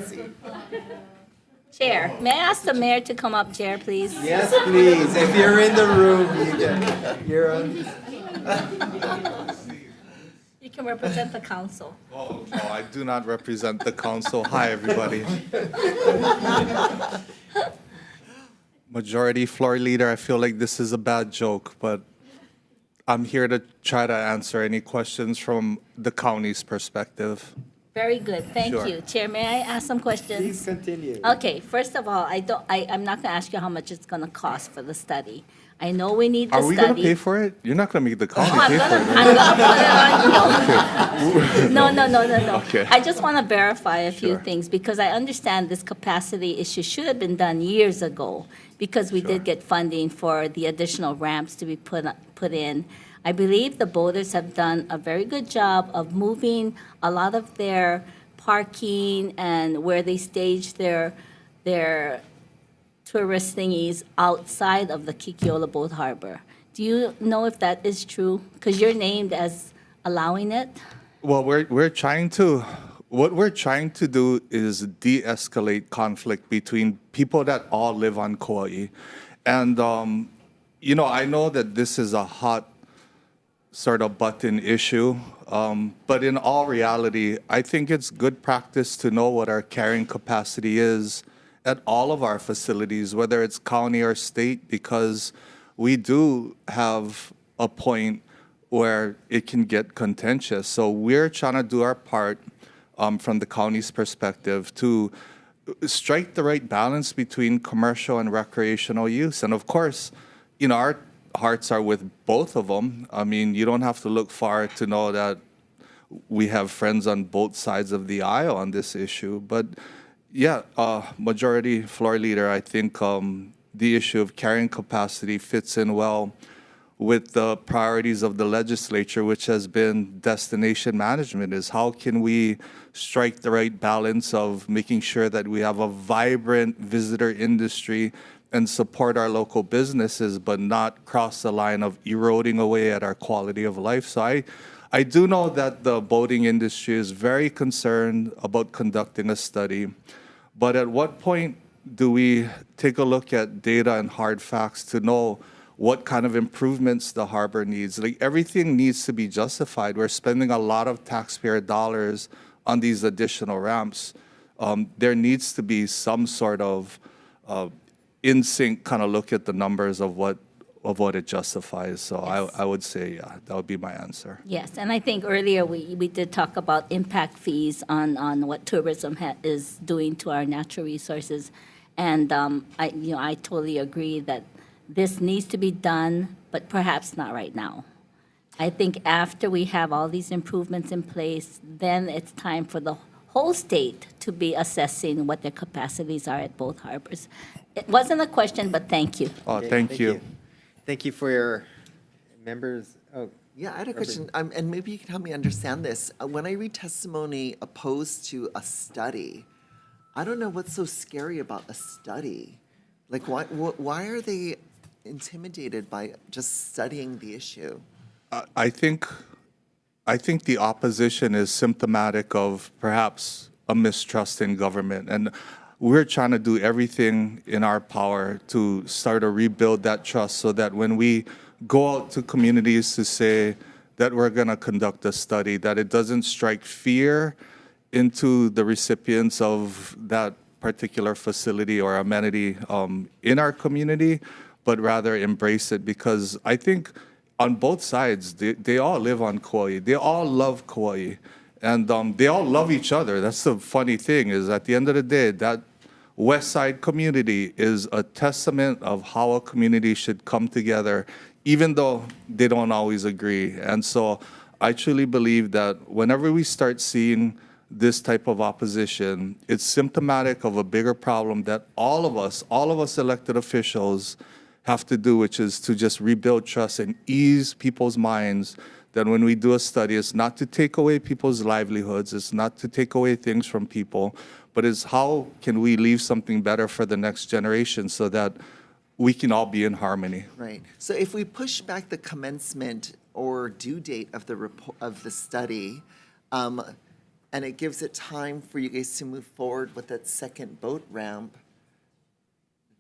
Chair, may I ask the mayor to come up, Chair, please? Yes, please. If you're in the room, you're on. You can represent the council. Oh, no, I do not represent the council. Hi, everybody. Majority Floor Leader, I feel like this is a bad joke, but I'm here to try to answer any questions from the county's perspective. Very good, thank Sure. you. Chair, may I ask some questions? Please continue. Okay, first of all, I'm not gonna ask you how much it's gonna cost for the study. I know we need the Are study. we going to pay for it? You're not going to make the county Oh, pay for it, I'm right? gonna put it on, no. Okay. I just want to verify a few Sure. things, because I understand this capacity issue should have been done years ago, because we did get funding for the additional ramps to be put in. I believe the boaters have done a very good job of moving a lot of their parking and where they stage their tourist thingies outside of the Kikiola Boat Harbor. Do you know if that is true? Because you're named as allowing it. Well, we're trying to, what we're trying to do is de-escalate conflict between people that all live on Kauai. And, I know that this is a hot sort of button issue, but in all reality, I think it's good practice to know what our carrying capacity is at all of our facilities, whether it's county or state, because we do have a point where it can get contentious. So we're trying to do our part from the county's perspective to strike the right balance between commercial and recreational use. And of course, our hearts are with both of them. I mean, you don't have to look far to know that we have friends on both sides of the aisle on this issue. But yeah, Majority Floor Leader, I think the issue of carrying capacity fits in well with the priorities of the legislature, which has been destination management, is how can we strike the right balance of making sure that we have a vibrant visitor industry and support our local businesses, but not cross the line of eroding away at our quality of life. So I do know that the boating industry is very concerned about conducting a study, but at what point do we take a look at data and hard facts to know what kind of improvements the harbor needs? Like, everything needs to be justified. We're spending a lot of taxpayer dollars on these additional ramps. There needs to be some sort of in sync kind of look at the numbers of what what it justifies. So I would say, yeah, that would be my answer. Yes, and I think earlier we did talk about impact fees on what tourism is doing to our natural resources. And I totally agree that this needs to be done, but perhaps not right now. I think after we have all these improvements in place, then it's time for the whole state to be assessing what their capacities are at both harbors. It wasn't a question, but thank you. Oh, Okay, thank you. Thank you for your members. Oh, Yeah, I had a question, and maybe you can help me understand this. When I read testimony opposed to a study, I don't know what's so scary about a study. Like, why are they intimidated by just studying the issue? I think the opposition is symptomatic of perhaps a mistrust in government. And we're trying to do everything in our power to start to rebuild that trust so that when we go out to communities to say that we're going to conduct a study, that it doesn't strike fear into the recipients of that particular facility or amenity in our community, but rather embrace it. Because I think on both sides, they all live on Kauai. They all love Kauai. And they all love each other. That's the funny thing, is at the end of the day, that West Side community is a testament of how a community should come together, even though they don't always agree. And so I truly believe that whenever we start seeing this type of opposition, it's symptomatic of a bigger problem that all of us elected officials have to do, which is to just rebuild trust and ease people's minds that when we do a study, it's not to take away people's livelihoods, it's not to take away things from people, but it's how can we leave something better for the next generation so that we can all be in harmony. Right. So if we push back the commencement or due date of the study, and it gives it time for you guys to move forward with that second boat ramp,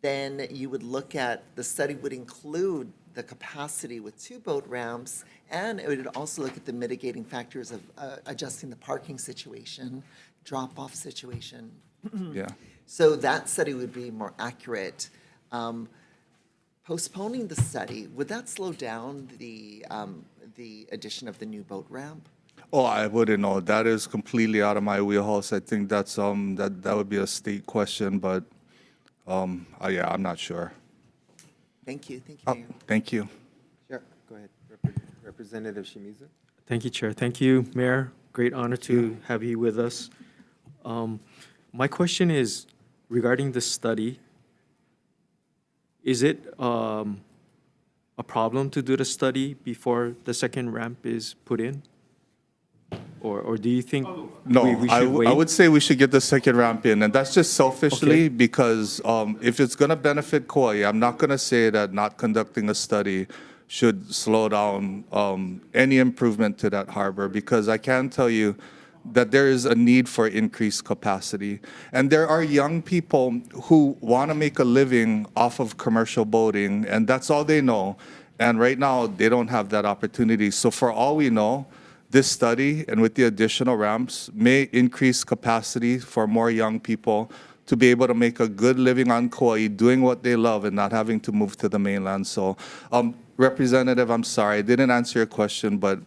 then you would look at, the study would include the capacity with 2 boat ramps, and it would also look at the mitigating factors of adjusting the parking situation, drop-off situation. Yeah. So that study would be more accurate. Postponing the study, would that slow down the addition of the new boat ramp? Oh, I wouldn't know. That is completely out of my wheelhouse. I think that's that would be a state question, but yeah, I'm not sure. Thank you. Thank you, Oh, Mayor. thank you. sure, go ahead. Representative Shimizu. Thank you, Chair. Thank you, Mayor. Great honor to have you with us. My question is regarding the study. Is it a problem to do the study before the second ramp is put in? Or do you think No, we should wait? I would say we should get the second ramp in, and that's just selfishly Okay. because if it's going to benefit Kauai, I'm not going to say that not conducting a study should slow down any improvement to that harbor, because I can tell you that there is a need for increased capacity. And there are young people who want to make a living off of commercial boating, and that's all they know. And right now, they don't have that opportunity. So for all we know, this study and with the additional ramps may increase capacity for more young people to be able to make a good living on Kauai, doing what they love and not having to move to the mainland. So, Representative, I'm sorry, I didn't answer your question, but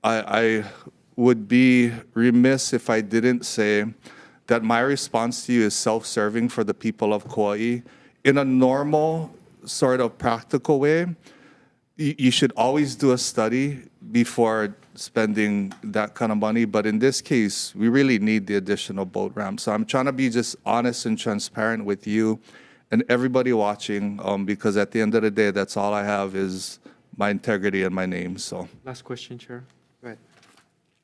I would be remiss if I didn't say that my response to you is self-serving for the people of Kauai. In a normal, sort of practical way, you should always do a study before spending that kind of money. But in this case, we really need the additional boat ramp. So I'm trying to be just honest and transparent with you and everybody watching, because at the end of the day, that's all I have is my integrity and my name. So Last question, Chair. Go ahead.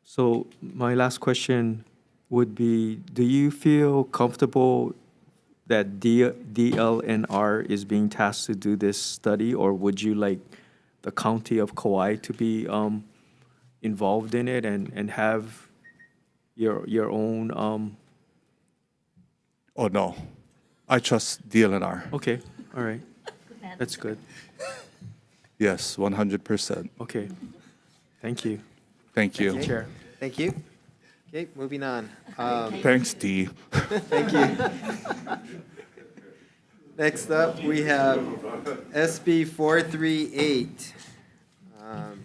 So my last question would be, do you feel comfortable that DLNR is being tasked to do this study, or would you like the county of Kauai to be involved in it and have your own? Oh, no. I trust DLNR. Okay, all right. That's good. Yes, 100%. Okay. Thank you. Thank you. Okay. Chair. Thank you. Okay, moving on. Thanks, D. Thank you. Next up, we have SB 438,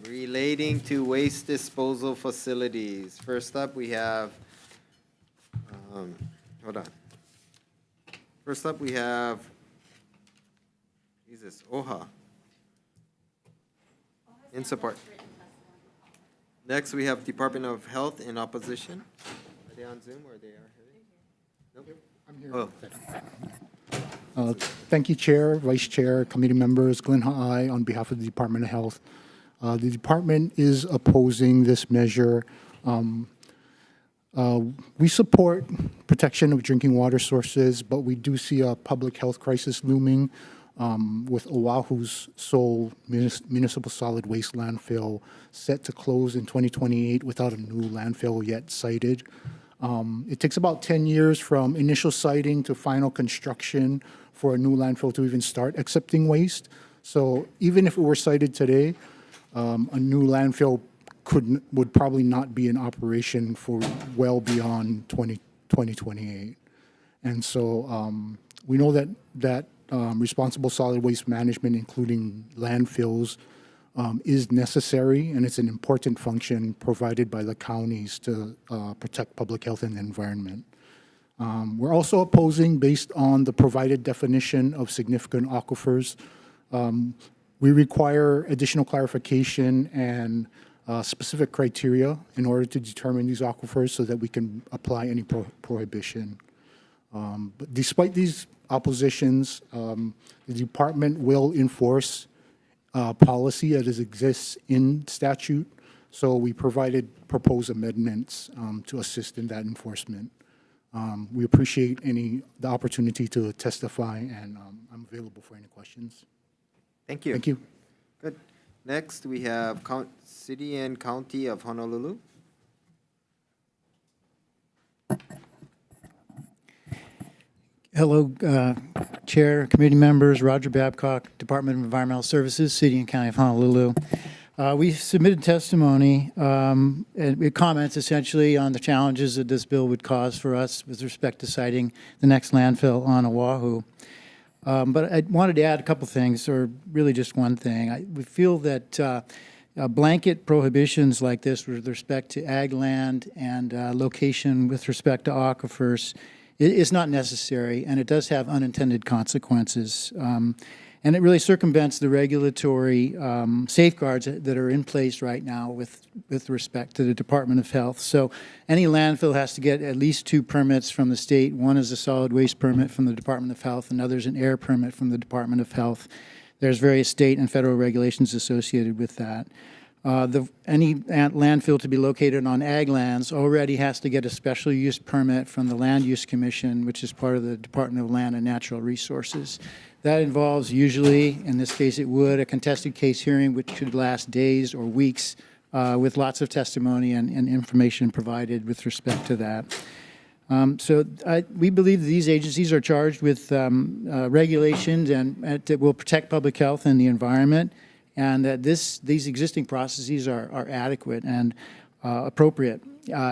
relating to waste disposal facilities. First up, we have, hold on. First up, we have, Jesus, OHA. In support. Next, we have Department of Health in opposition. Are they on Zoom or they are here? Nope. I'm here. Oh. Thank you, Chair, Vice Chair, committee members, Glenn Ha'ai on behalf of the Department of Health. The department is opposing this measure. We support protection of drinking water sources, but we do see a public health crisis looming with Oahu's sole municipal solid waste landfill set to close in 2028 without a new landfill yet sited. It takes about 10 years from initial siting to final construction for a new landfill to even start accepting waste. So even if it were sited today, a new landfill would probably not be in operation for well beyond 2028. And so we know that responsible solid waste management, including landfills, is necessary, and it's an important function provided by the counties to protect public health and the environment. We're also opposing based on the provided definition of significant aquifers. We require additional clarification and specific criteria in order to determine these aquifers so that we can apply any prohibition. But despite these oppositions, the department will enforce policy that exists in statute. So we provided proposed amendments to assist in that enforcement. We appreciate the opportunity to testify, and I'm available for any questions. Thank you. Thank you. Good. Next, we have City and County of Honolulu. Hello, Chair, committee members, Roger Babcock, Department of Environmental Services, City and County of Honolulu. We submitted testimony and comments essentially on the challenges that this bill would cause for us with respect to siting the next landfill on Oahu. But I wanted to add a couple things, or really just one thing. We feel that blanket prohibitions like this with respect to ag land and location with respect to aquifers is not necessary, and it does have unintended consequences. And it really circumvents the regulatory safeguards that are in place right now with respect to the Department of Health. So any landfill has to get at least 2 permits from the state. One is a solid waste permit from the Department of Health, another is an air permit from the Department of Health. There's various state and federal regulations associated with that. Any landfill to be located on ag lands already has to get a special use permit from the Land Use Commission, which is part of the Department of Land and Natural Resources. That involves usually, in this case it would, a contested case hearing which could last days or weeks with lots of testimony and information provided with respect to that. We believe these agencies are charged with regulations and that will protect public health and the environment, and that these existing processes are adequate and appropriate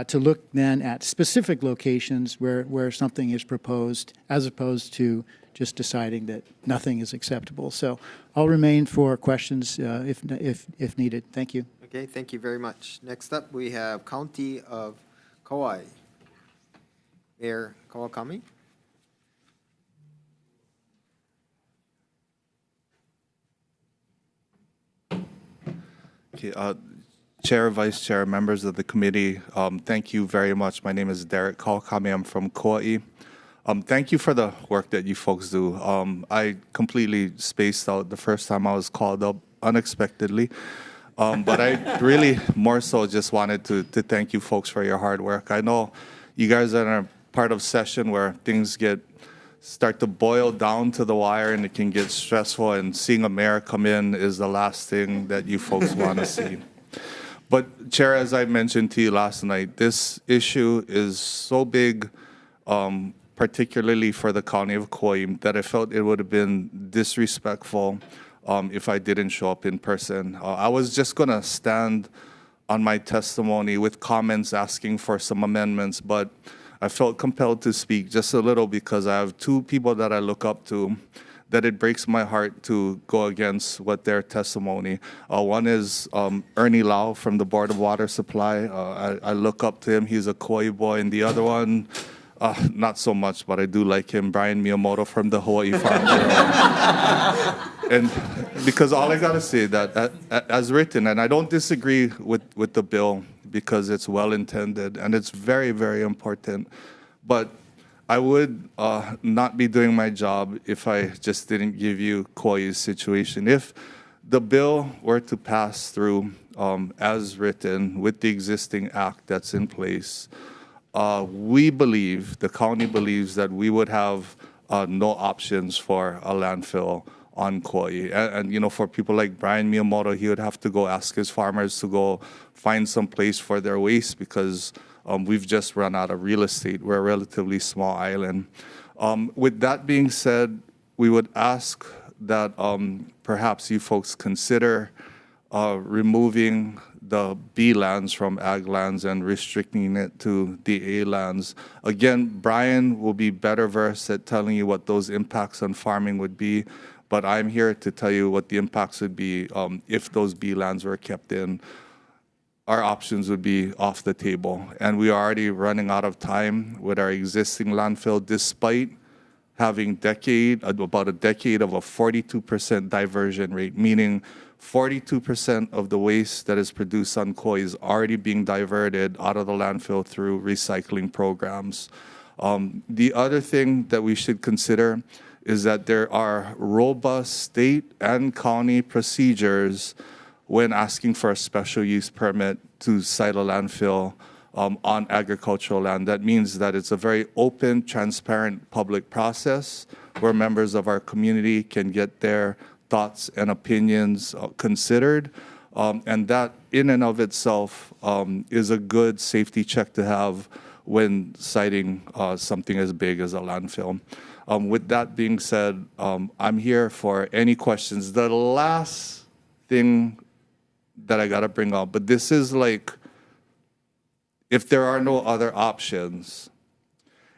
to look then at specific locations where something is proposed, as opposed to just deciding that nothing is acceptable. So I'll remain for questions if needed. Thank you. Okay, thank you very much. Next up, we have County of Kauai. Mayor Kawakami. Okay, Chair, Vice Chair, members of the committee, thank you very much. My name is Derek Kawakami. I'm from Kauai. Thank you for the work that you folks do. I completely spaced out the first time I was called up unexpectedly. But I really more so just wanted to thank you folks for your hard work. I know you guys are in a part of session where things start to boil down to the wire and it can get stressful, and seeing a mayor come in is the last thing that you folks want to see. But Chair, as I mentioned to you last night, this issue is so big, particularly for the County of Kauai, that I felt it would have been disrespectful if I didn't show up in person. I was just going to stand on my testimony with comments asking for some amendments, but I felt compelled to speak just a little because I have 2 people that I look up to that it breaks my heart to go against what their testimony. One is Ernie Lau from the Board of Water Supply. I look up to him. He's a Kauai boy. And the other one, not so much, but I do like him, Brian Miyamoto from the Hawaii Farm Bureau. And because all I got to say that as written, and I don't disagree with the bill because it's well-intended and it's very, very important, but I would not be doing my job if I just didn't give you Kauai's situation. If the bill were to pass through as written with the existing act that's in place, we believe, the county believes that we would have no options for a landfill on Kauai. And you know, for people like Brian Miyamoto, he would have to go ask his farmers to go find some place for their waste because we've just run out of real estate. We're a relatively small island. With that being said, we would ask that perhaps you folks consider removing the B lands from ag lands and restricting it to the A lands. Again, Brian will be better versed at telling you what those impacts on farming would be, but I'm here to tell you what the impacts would be if those B lands were kept in. Our options would be off the table. And we are already running out of time with our existing landfill, despite having about a decade of a 42% diversion rate, meaning 42% of the waste that is produced on Kauai is already being diverted out of the landfill through recycling programs. The other thing that we should consider is that there are robust state and county procedures when asking for a special use permit to site a landfill on agricultural land. That means that it's a very open, transparent public process where members of our community can get their thoughts and opinions considered. And that in and of itself is a good safety check to have when citing something as big as a landfill. With that being said, I'm here for any questions. The last thing that I gotta bring up, but this is like, if there are no other options,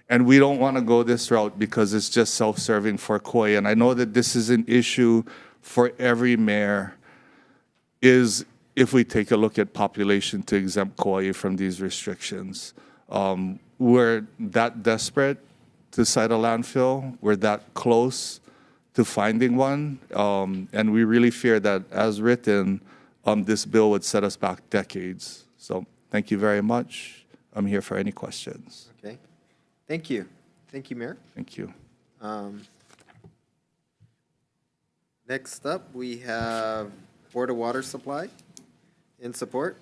and we don't wanna go this route because it's just self-serving for Kauai, and I know that this is an issue for every mayor, is if we take a look at population to exempt Kauai from these restrictions. We're that desperate to site a landfill, we're that close to finding one, and we really fear that as written, this bill would set us back decades. So thank you very much. I'm here for any questions. Okay. Thank you. Thank you, Mayor. Thank you. Next up, we have Board of Water Supply in support.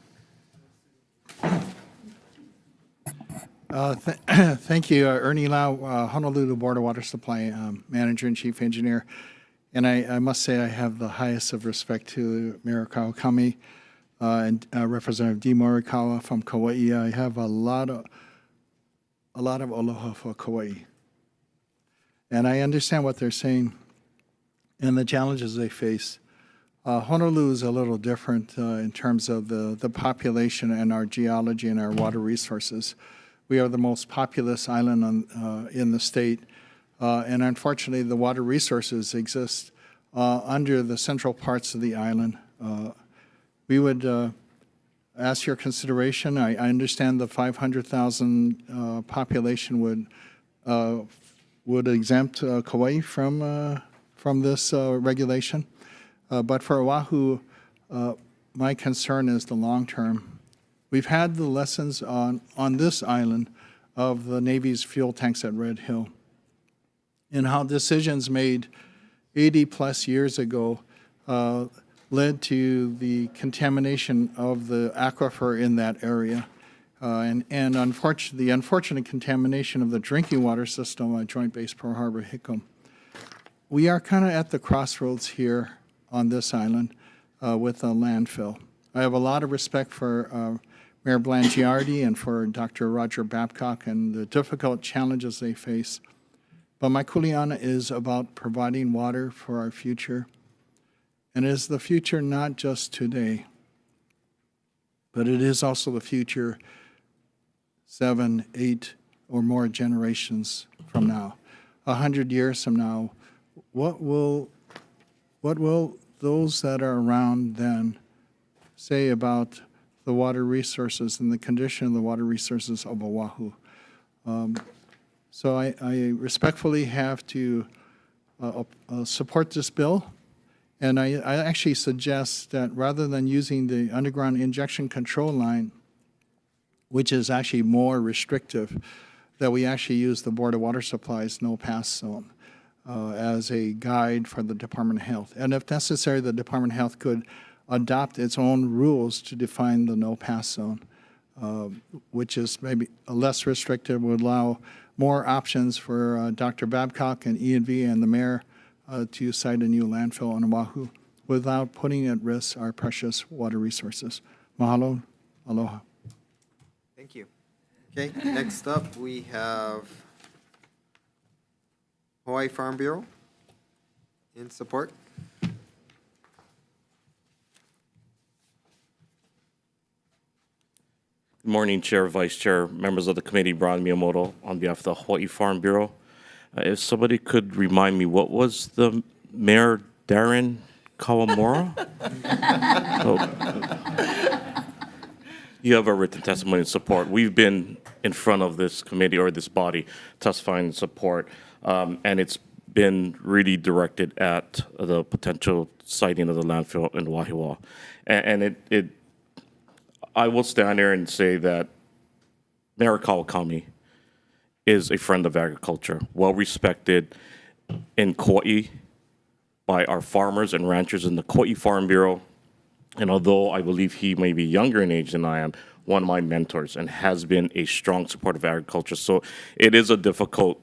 Thank you, Ernie Lau, Honolulu Board of Water Supply Manager and Chief Engineer. And I must say I have the highest of respect to Mayor Kawakami and Representative D. Morikawa from Kauai. I have a lot of aloha for Kauai. And I understand what they're saying and the challenges they face. Honolulu is a little different in terms of the population and our geology and our water resources. We are the most populous island in the state. And unfortunately, the water resources exist under the central parts of the island. We would ask your consideration. I understand the 500,000 population would exempt Kauai from this regulation. But for Oahu, my concern is the long term. We've had the lessons on this island of the Navy's fuel tanks at Red Hill and how decisions made 80 plus years ago led to the contamination of the aquifer in that area and the unfortunate contamination of the drinking water system at Joint Base Pearl Harbor Hickam. We are kind of at the crossroads here on this island with a landfill. I have a lot of respect for Mayor Blangiardi and for Dr. Roger Babcock and the difficult challenges they face. But my kuleana is about providing water for our future. And it is the future not just today, but it is also the future 7, 8, or more generations from now. 100 years from now, what will those that are around then say about the water resources and the condition of the water resources of Oahu? So I respectfully have to support this bill. And I actually suggest that rather than using the underground injection control line, which is actually more restrictive, that we actually use the Board of Water Supply's no-pass zone as a guide for the Department of Health. And if necessary, the Department of Health could adopt its own rules to define the no-pass zone, which is maybe less restrictive, would allow more options for Dr. Babcock and E&V and the mayor to site a new landfill on Oahu without putting at risk our precious water resources. Mahalo, aloha. Thank you. Okay, next up, we have Hawaii Farm Bureau in support. Good morning, Chair, Vice Chair, members of the committee. Brian Miyamoto on behalf of the Hawaii Farm Bureau. If somebody could remind me, what was the Mayor Darren Kawamura? You have a written testimony in support. We've been in front of this committee or this body testifying in support, and it's been really directed at the potential siting of the landfill in Wahiawa. And I will stand there and say that Mayor Kawakami is a friend of agriculture, well respected in Kauai by our farmers and ranchers in the Kauai Farm Bureau. And although I believe he may be younger in age than I am, one of my mentors and has been a strong supporter of agriculture. So it is a difficult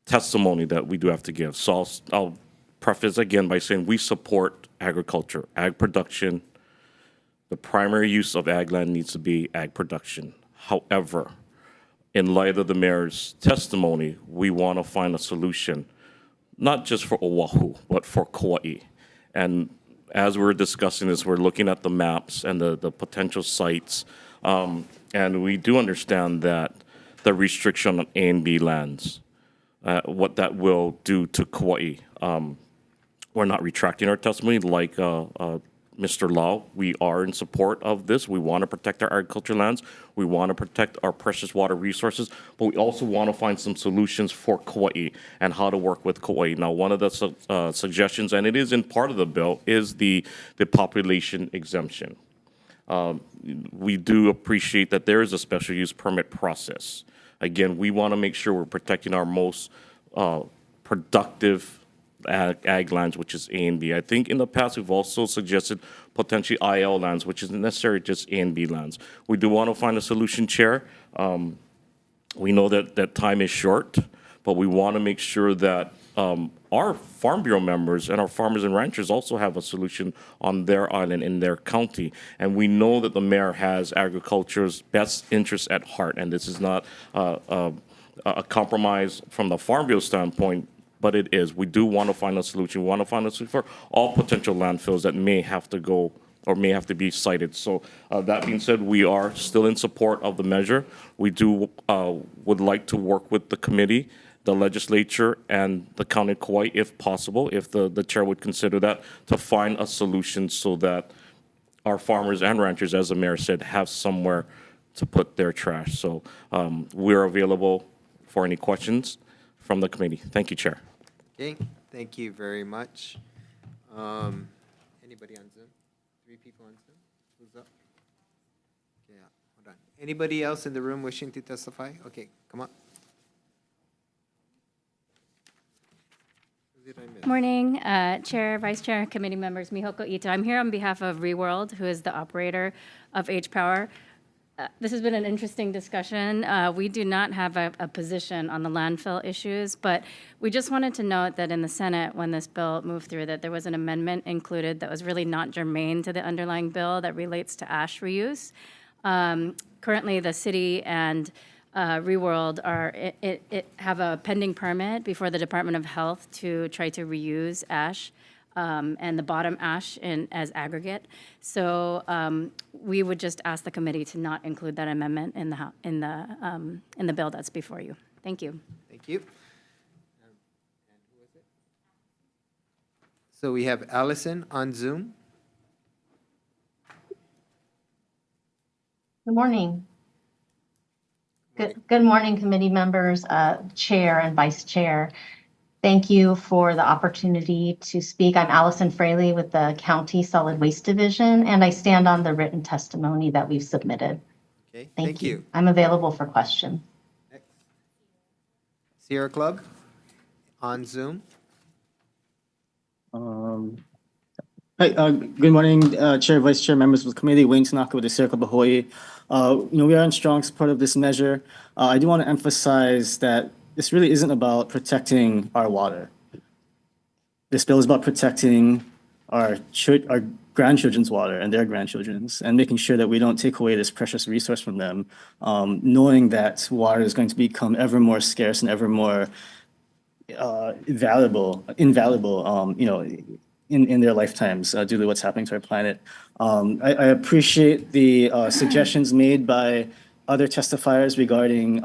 testimony that we do have to give. So I'll preface again by saying we support agriculture, ag production. The primary use of ag land needs to be ag production. However, in light of the mayor's testimony, we want to find a solution, not just for Oahu, but for Kauai. And as we're discussing this, we're looking at the maps and the potential sites. And we do understand that the restriction on A and B lands, what that will do to Kauai. We're not retracting our testimony like Mr. Lau. We are in support of this. We want to protect our agricultural lands. We want to protect our precious water resources, but we also want to find some solutions for Kauai and how to work with Kauai. Now, one of the suggestions, and it is in part of the bill, is the population exemption. We do appreciate that there is a special use permit process. Again, we want to make sure we're protecting our most productive ag lands, which is A and B. I think in the past we've also suggested potentially IL lands, which isn't necessarily just A and B lands. We do want to find a solution, Chair. We know that time is short, but we want to make sure that our Farm Bureau members and our farmers and ranchers also have a solution on their island in their county. And we know that the mayor has agriculture's best interests at heart, and this is not a compromise from the Farm Bureau standpoint, but it is. We do want to find a solution. We want to find a solution for all potential landfills that may have to go or may have to be cited. So that being said, we are still in support of the measure. We do would like to work with the committee, the legislature, and the county of Kauai, if possible, if the chair would consider that, to find a solution so that our farmers and ranchers, as the mayor said, have somewhere to put their trash. So we're available for any questions from the committee. Thank you, Chair. Okay, thank you very much. Anybody on Zoom? 3 people on Zoom? Who's up? Yeah, hold on. Anybody else in the room wishing to testify? Okay, come on. Who did I miss? Morning, Chair, Vice Chair, committee members, Mihoko Ito. I'm here on behalf of Reworld, who is the operator of H-Power. This has been an interesting discussion. We do not have a position on the landfill issues, but we just wanted to note that in the Senate, when this bill moved through, that there was an amendment included that was really not germane to the underlying bill that relates to ash reuse. Currently, the city and Reworld have a pending permit before the Department of Health to try to reuse ash. And the bottom ash as aggregate. So we would just ask the committee to not include that amendment in the bill that's before you. Thank you. Thank you. And who was it? So we have Allison on Zoom. Good morning. Good morning, committee members, chair and vice chair. Thank you for the opportunity to speak. I'm Allison Fraley with the County Solid Waste Division, and I stand on the written testimony that we've submitted. Okay, Thank you. I'm available for questions. Sierra Club on Zoom. Hi, good morning, Chair, Vice Chair, members of the committee. Wayne Tanaka with the Sierra Club of Hawaii. We are in strong support of this measure. I do want to emphasize that this really isn't about protecting our water. This bill is about protecting our grandchildren's water and their grandchildren's, and making sure that we don't take away this precious resource from them, knowing that water is going to become ever more scarce and ever more invaluable, in their lifetimes due to what's happening to our planet. I appreciate the suggestions made by other testifiers regarding,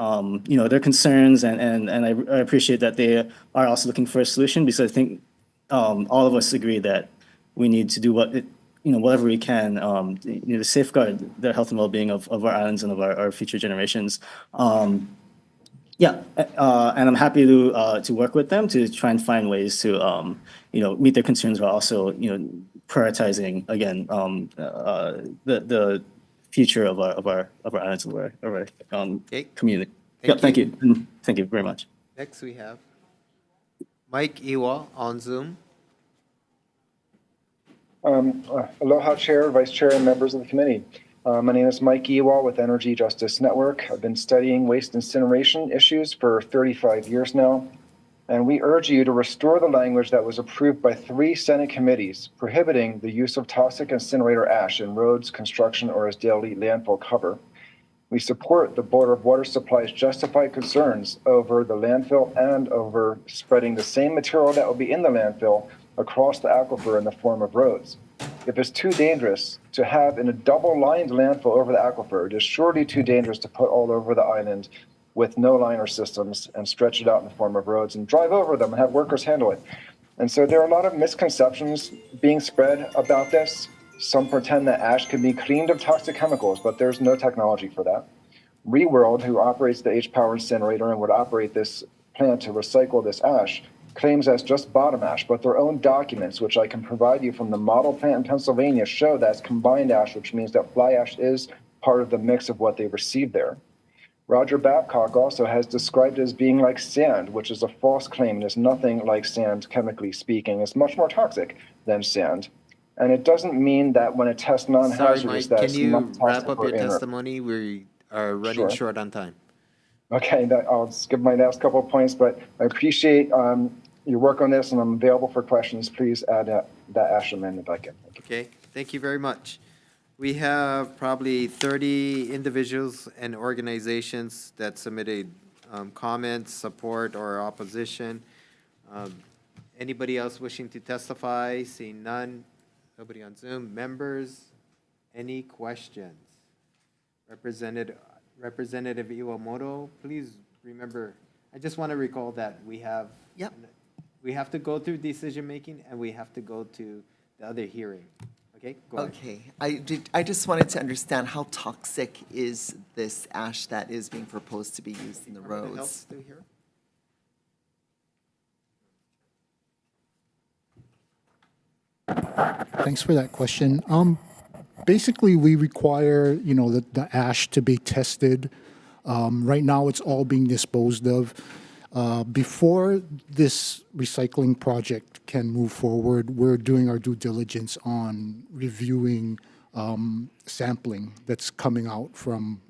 their concerns, and I appreciate that they are also looking for a solution, because I think all of us agree that we need to do whatever we can to safeguard the health and well-being of our islands and of our future generations. And I'm happy to work with them to try and find ways to meet their concerns, while also prioritizing again the future of our islands and of our community. Thank you. And thank you very much. Next we have Mike Iwa on Zoom. Aloha, Chair, Vice Chair, and members of the committee. My name is Mike Ewald with Energy Justice Network. I've been studying waste incineration issues for 35 years now, and we urge you to restore the language that was approved by 3 Senate committees prohibiting the use of toxic incinerator ash in roads, construction, or as daily landfill cover. We support the Board of Water Supply's justified concerns over the landfill and over spreading the same material that will be in the landfill across the aquifer in the form of roads. If it's too dangerous to have in a double-lined landfill over the aquifer, it is surely too dangerous to put all over the island with no liner systems and stretch it out in the form of roads and drive over them and have workers handle it. And so there are a lot of misconceptions being spread about this. Some pretend that ash can be cleaned of toxic chemicals, but there's no technology for that. ReWorld, who operates the H-Power incinerator and would operate this plant to recycle this ash, claims that's just bottom ash, but their own documents, which I can provide you from the model plant in Pennsylvania, show that's combined ash, which means that fly ash is part of the mix of what they received there. Roger Babcock also has described it as being like sand, which is a false claim and is nothing like sand, chemically speaking. It's much more toxic than sand. And it doesn't mean that when it tests Sorry, non-hazardous, Mike, that can it's you not wrap toxic up or your inert. testimony? We are running short on time. Okay, I'll skip my last couple of points, but I appreciate your work on this, and I'm available for questions. Please add that ash amendment back in. Okay, thank you very much. We have probably 30 individuals and organizations that submitted comments, support, or opposition. Anybody else wishing to testify? Seeing none. Nobody on Zoom. Members, any questions? Representative Iwamoto, please remember, I just want to recall that we have to go through decision-making, and we have to go to the other hearing. Okay, go ahead. Okay, I just wanted to understand how toxic is this ash that is being proposed to be used in the Department of Health roads? still here? Thanks for that question. Basically, we require, the ash to be tested. Right now, it's all being disposed of. Before this recycling project can move forward, we're doing our due diligence on reviewing sampling that's coming out from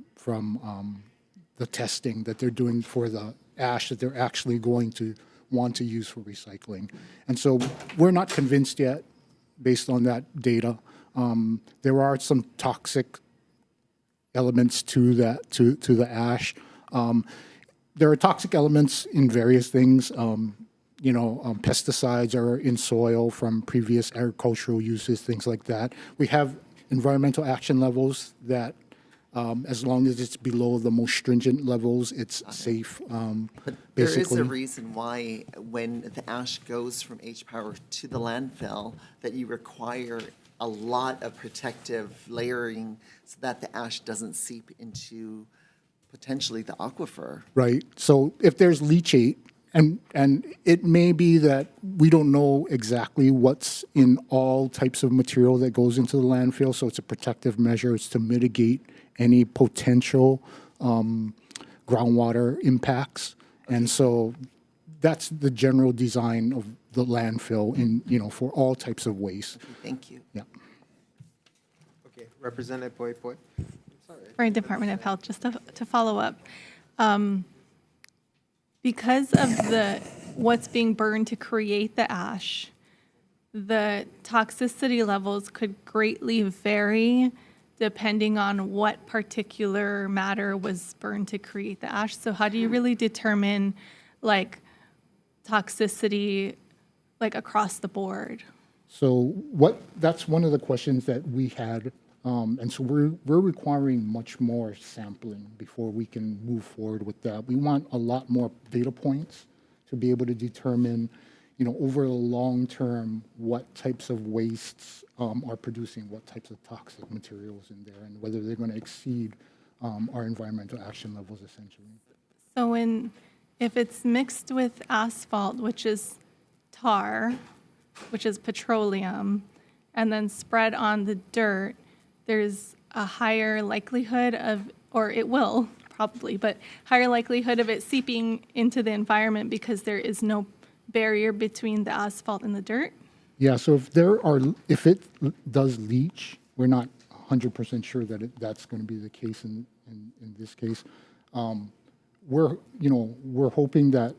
the testing that they're doing for the ash that they're actually going to want to use for recycling. And so we're not convinced yet, based on that data. There are some toxic elements to the ash. There are toxic elements in various things. Pesticides are in soil from previous agricultural uses, things like that. We have environmental action levels that As long as it's below the most stringent levels, it's safe, But there is basically. a reason why when the ash goes from H-Power to the landfill, that you require a lot of protective layering so that the ash doesn't seep into potentially the aquifer. Right. So if there's leachate, and it may be that we don't know exactly what's in all types of material that goes into the landfill, so it's a protective measure. It's to mitigate any potential groundwater impacts. And so that's the general design of the landfill in, for all types of waste. Thank you. Yeah. Okay, Representative Poi Poi. For Department of Health, just to follow up, because of what's being burned to create the ash, the toxicity levels could greatly vary depending on what particular matter was burned to create the ash. So how do you really determine toxicity across the board? So that's one of the questions that we had. And so we're requiring much more sampling before we can move forward with that. We want a lot more data points to be able to determine, over the long term, what types of wastes are producing what types of toxic materials in there and whether they're going to exceed our environmental action levels, essentially. So if it's mixed with asphalt, which is tar, which is petroleum, and then spread on the dirt, there's a higher likelihood of, or it will probably, but higher likelihood of it seeping into the environment because there is no barrier between the asphalt and the dirt? Yeah, so if it does leach, we're not 100% sure that that's going to be the case in this case. We're hoping that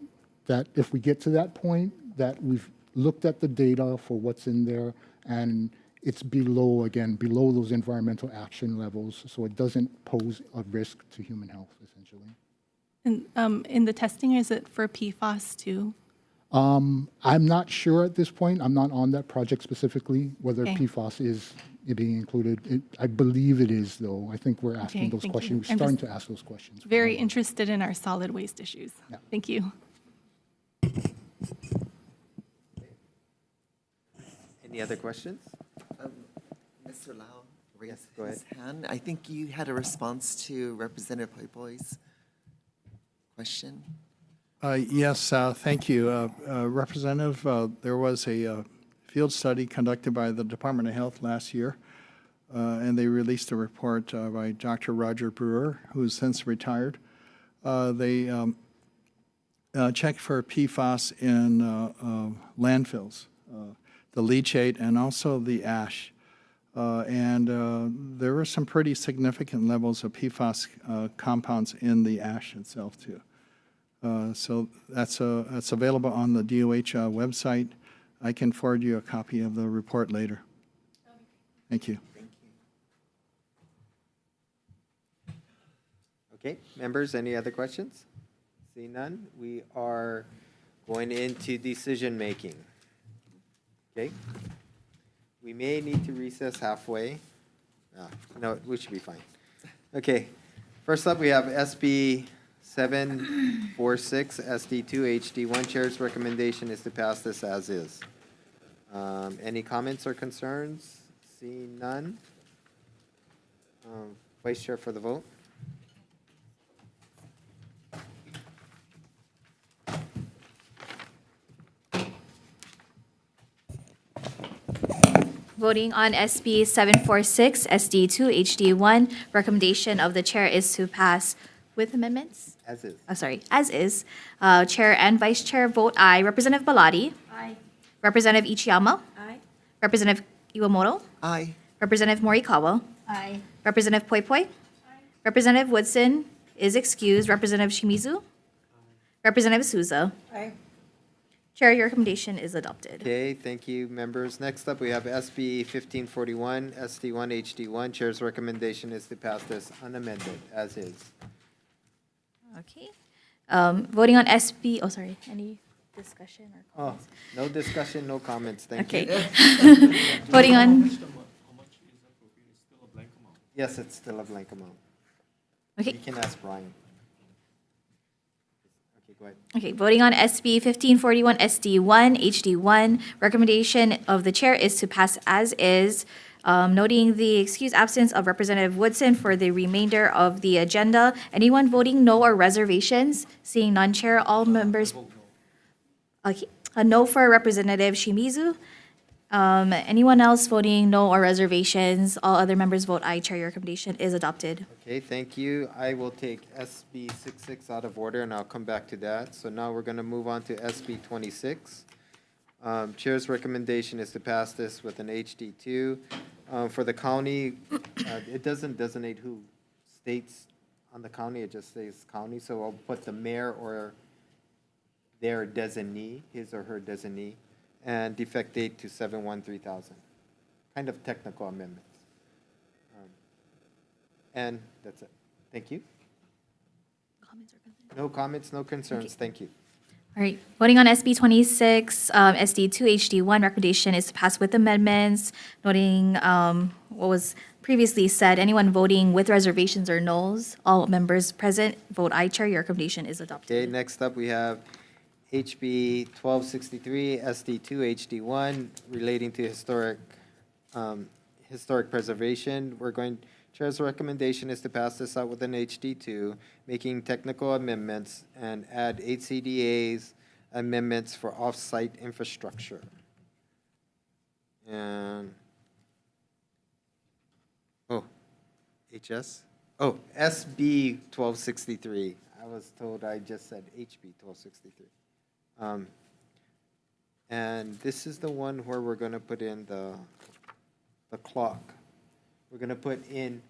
if we get to that point, that we've looked at the data for what's in there and it's below those environmental action levels, so it doesn't pose a risk to human health, essentially. And in the testing, is it for PFAS too? I'm not sure at this point. I'm not on that project specifically, whether Okay. PFAS is being included. I believe it is, though. I think we're asking Okay, those thank you. questions. We're I'm starting just to ask those questions. Very interested in our solid waste issues. Yeah. Thank you. Any other questions? Mr. Lau raised go his hand. I think you had a response to Representative Poi Poi's question. Yes, thank you. Representative, there was a field study conducted by the Department of Health last year, and they released a report by Dr. Roger Brewer, who has since retired. They checked for PFAS in landfills, the leachate and also the ash. And there were some pretty significant levels of PFAS compounds in the ash itself, too. So that's available on the DOH website. I can forward you a copy of the report later. Thank you. Okay, members, any other questions? See none, we are going into decision-making. Okay? We may need to recess halfway. No, we should be fine. Okay, first up, we have SB 746 SD2 HD1. Chair's recommendation is to pass this as is. Any comments or concerns? Seeing none. Vice Chair for the vote. Voting on SB 746 SD2 HD1, recommendation of the chair is to pass with amendments? As is. As is. Chair and Vice Chair vote aye. Representative Belatti? Aye. Representative Ichiyama? Aye. Representative Iwamoto? Aye. Representative Morikawa? Aye. Representative Poi Poi? Representative Woodson is excused. Representative Shimizu? Representative Souza? Aye. Chair, your recommendation is adopted. Okay, thank you, members. Next up, we have SB 1541 SD1 HD1. Chair's recommendation is to pass this unamended, as is. Okay. Voting on SB, any discussion or Oh, comments? no discussion, no comments, thank you. Okay. Voting on, Yes, it's still a blank amount. Okay. You can ask Brian. Okay, go ahead. Okay, voting on SB 1541 SD1, HD1, recommendation of the chair is to pass as is, noting the excused absence of Representative Woodson for the remainder of the agenda. Anyone voting no or reservations? Seeing none, Chair, all members. Okay, a no for Representative Shimizu. Anyone else voting no or reservations? All other members vote aye. Chair, your recommendation is adopted. Okay, thank you. I will take SB 66 out of order, and I'll come back to that. So now we're going to move on to SB 26. Chair's recommendation is to pass this with an HD2. For the county, it doesn't designate who states on the county, it just says county. So I'll put the mayor or their designee, his or her designee, and defect date to 7/1/3000. Kind of technical amendments. And that's it. Thank you. No comments, no concerns. Thank you. All right, voting on SB 26, SD2, HD1, recommendation is to pass with amendments, noting what was previously said. Anyone voting with reservations or noes, all members present, vote aye. Chair, your recommendation is adopted. Okay, next up, we have HB 1263, SD2, HD1, relating to historic preservation. Chair's recommendation is to pass this out with an HD2, making technical amendments and add 8 CDAs amendments for off-site infrastructure. And, SB 1263. I was told I just said HB 1263. And this is the one where we're going to put in the clock. We're going to put in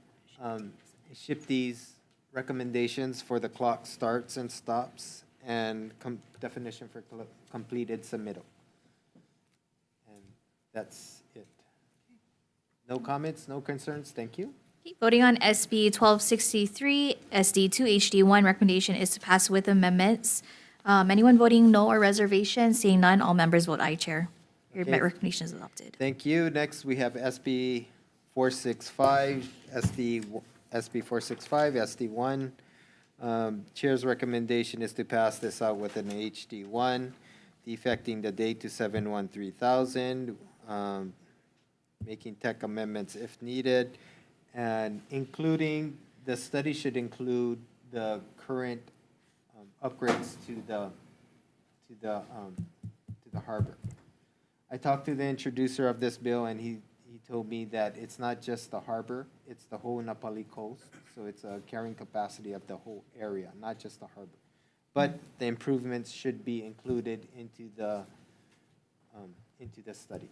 SHPT's recommendations for the clock starts and stops and definition for completed submittal. And that's it. No comments, no concerns. Thank you. Okay, voting on SB 1263, SD2, HD1, recommendation is to pass with amendments. Anyone voting no or reservation? Seeing none, all members vote aye. Chair, your Okay. recommendation is adopted. Thank you. Next, we have SB 465, SB 465, SD1. Chair's recommendation is to pass this out with an HD1, defecting the date to 7/1/3000, making tech amendments if needed, and including, the study should include the current upgrades to the harbor. I talked to the introducer of this bill, and he told me that it's not just the harbor, it's the whole Napali coast. So it's a carrying capacity of the whole area, not just the harbor. But the improvements should be included into the study.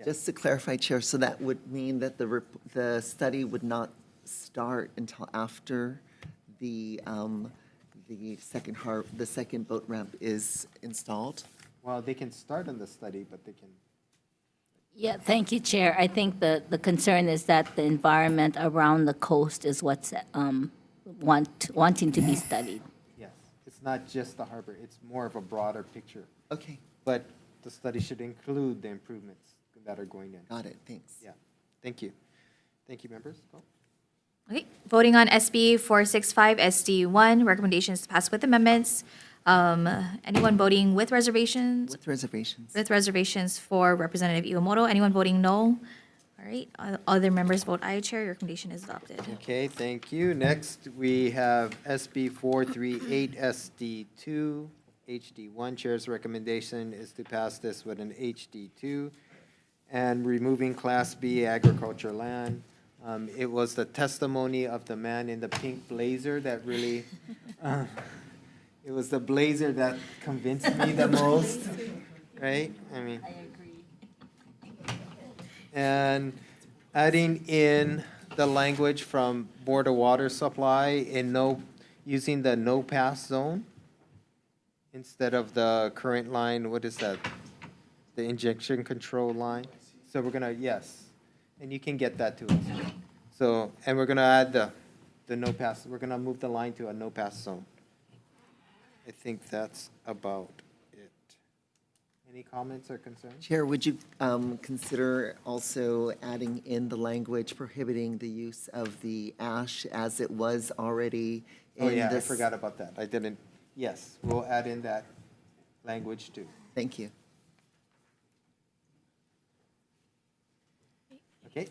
Just to clarify, Chair, so that would mean that the study would not start until after the second boat ramp is installed? Well, they can start on the study, but they can. Yeah, thank you, Chair. I think the concern is that the environment around the coast is what's wanting to be studied. Yes, it's not just the harbor, it's more of a broader picture. Okay. But the study should include the improvements that are going in. Got it, thanks. Yeah, thank you. Thank you, members. Go. Okay, voting on SB 465, SD1, recommendations to pass with amendments. Anyone voting with reservations? With reservations. With reservations for Representative Iwamoto. Anyone voting no? All right, other members vote aye. Chair, your recommendation is adopted. Okay, thank you. Next, we have SB 438, SD2, HD1. Chair's recommendation is to pass this with an HD2 and removing Class B agriculture land. It was the testimony of the man in the pink blazer that really, it was the blazer that convinced me the most, right? I mean. I agree. And adding in the language from Board of Water Supply in using the no pass zone instead of the current line, what is that? The injection control line. So we're gonna, yes, and you can get that to us. So, and we're gonna add the no pass, we're gonna move the line to a no pass zone. I think that's about it. Any comments or concerns? Chair, would you consider also adding in the language prohibiting the use of the ash as it was already in Oh, yeah, I this? forgot about that. I didn't, yes, we'll add in that language too. Thank you. Okay,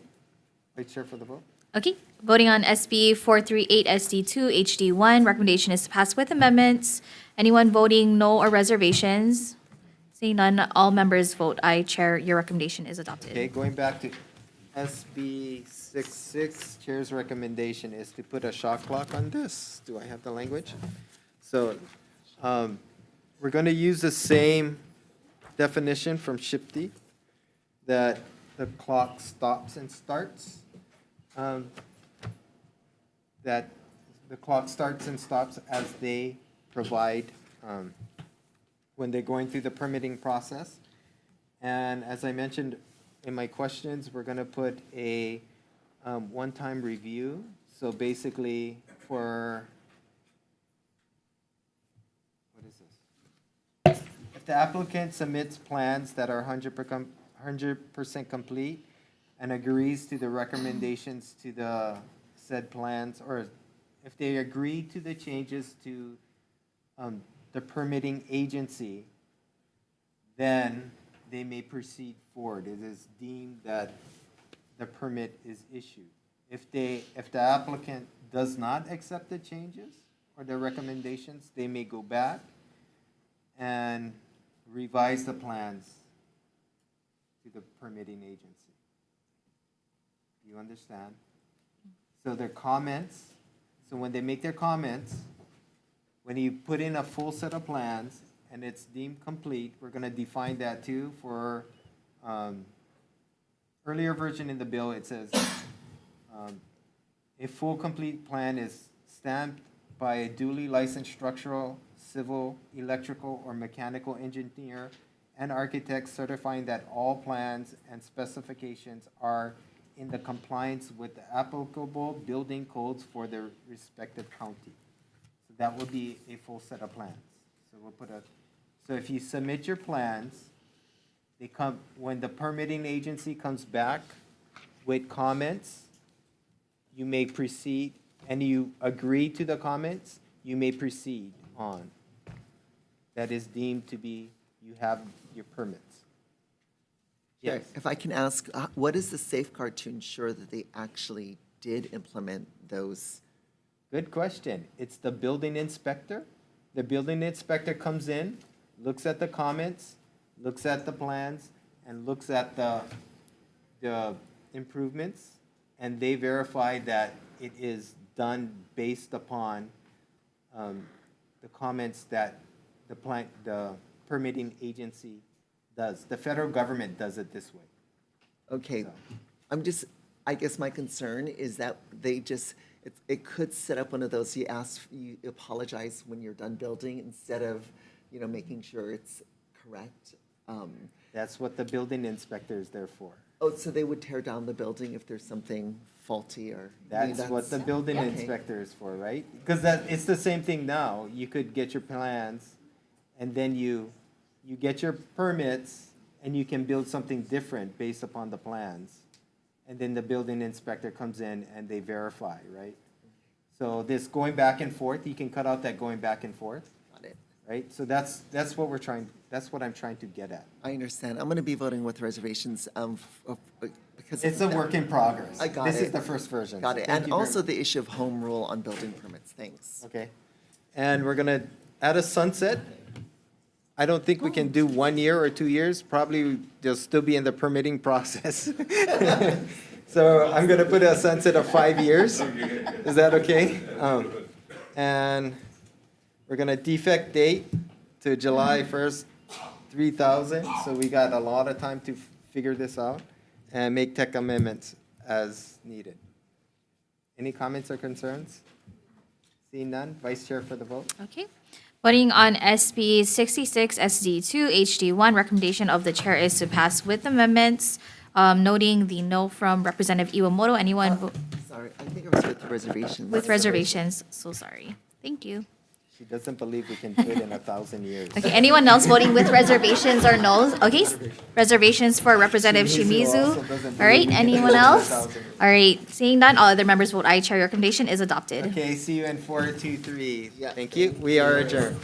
Vice Chair for the vote. Okay, voting on SB 438 SD2 HD1, recommendation is to pass with amendments. Anyone voting no or reservations? Seeing none, all members vote aye. Chair, your recommendation is adopted. Okay, going back to SB 66, Chair's recommendation is to put a shot clock on this. Do I have the language? So, we're going to use the same definition from SHPT, that the clock stops and starts. That the clock starts and stops as they provide, when they're going through the permitting process. And as I mentioned in my questions, we're going to put a one-time review. So basically, for, what is this? If the applicant submits plans that are 100% complete and agrees to the recommendations to the said plans, or if they agree to the changes to the permitting agency, then they may proceed forward. It is deemed that the permit is issued. If the applicant does not accept the changes or the recommendations, they may go back and revise the plans to the permitting agency. Do you understand? So their comments, so when they make their comments, when you put in a full set of plans and it's deemed complete, we're going to define that too for earlier version in the bill. It says a full complete plan is stamped by a duly licensed structural, civil, electrical, or mechanical engineer and architect certifying that all plans and specifications are in the compliance with the applicable building codes for their respective county. So that will be a full set of plans. So we'll put so if you submit your plans, they come, when the permitting agency comes back with comments, you may proceed, and you agree to the comments, you may proceed on. That is deemed to be, you have your permits. Yes. If I can ask, what is the safeguard to ensure that they actually did implement those? Good question. It's the building inspector. The building inspector comes in, looks at the comments, looks at the plans, and looks at the improvements, and they verify that it is done based upon the comments that the permitting agency does. The federal government does it this way. Okay, I guess my concern is that they just, it could set up one of those, you apologize when you're done building instead of, making sure it's correct. That's what the building inspector is there for. Oh, so they would tear down the building if there's something faulty or? That's what the building inspector is for, right? Because it's the same thing now. You could get your plans, and then you get your permits, and you can build something different based upon the plans. And then the building inspector comes in and they verify, right? So this going back and forth, you can cut out that going back and forth. Got it. Right? So that's what I'm trying to get at. I understand. I'm going to be voting with reservations because. It's a work in progress. I got it. This is the first version. Got so it. thank And you very also much. the issue of home rule on building permits. Thanks. Okay. And we're going to add a sunset. I don't think we can do 1 year or 2 years. Probably they'll still be in the permitting process. So I'm going to put a sunset of 5 years. Is that okay? And we're going to defect date to July 1st, 3000. So we got a lot of time to figure this out and make tech amendments as needed. Any comments or concerns? Seeing none, Vice Chair for the vote. Okay. Voting on SB 66 SD2 HD1, recommendation of the chair is to pass with amendments, noting the no from Representative Iwamoto. Anyone Sorry, I think I was with the reservations. with reservations? So sorry. Thank you. She doesn't believe we can do it in 1,000 years. Okay, anyone else voting with reservations or no's? Okay, reservations for Representative Shimizu. All right, anyone else? All right, seeing none, all other members vote aye. Chair recommendation is adopted. Okay, see you in 423. Thank you. We are adjourned.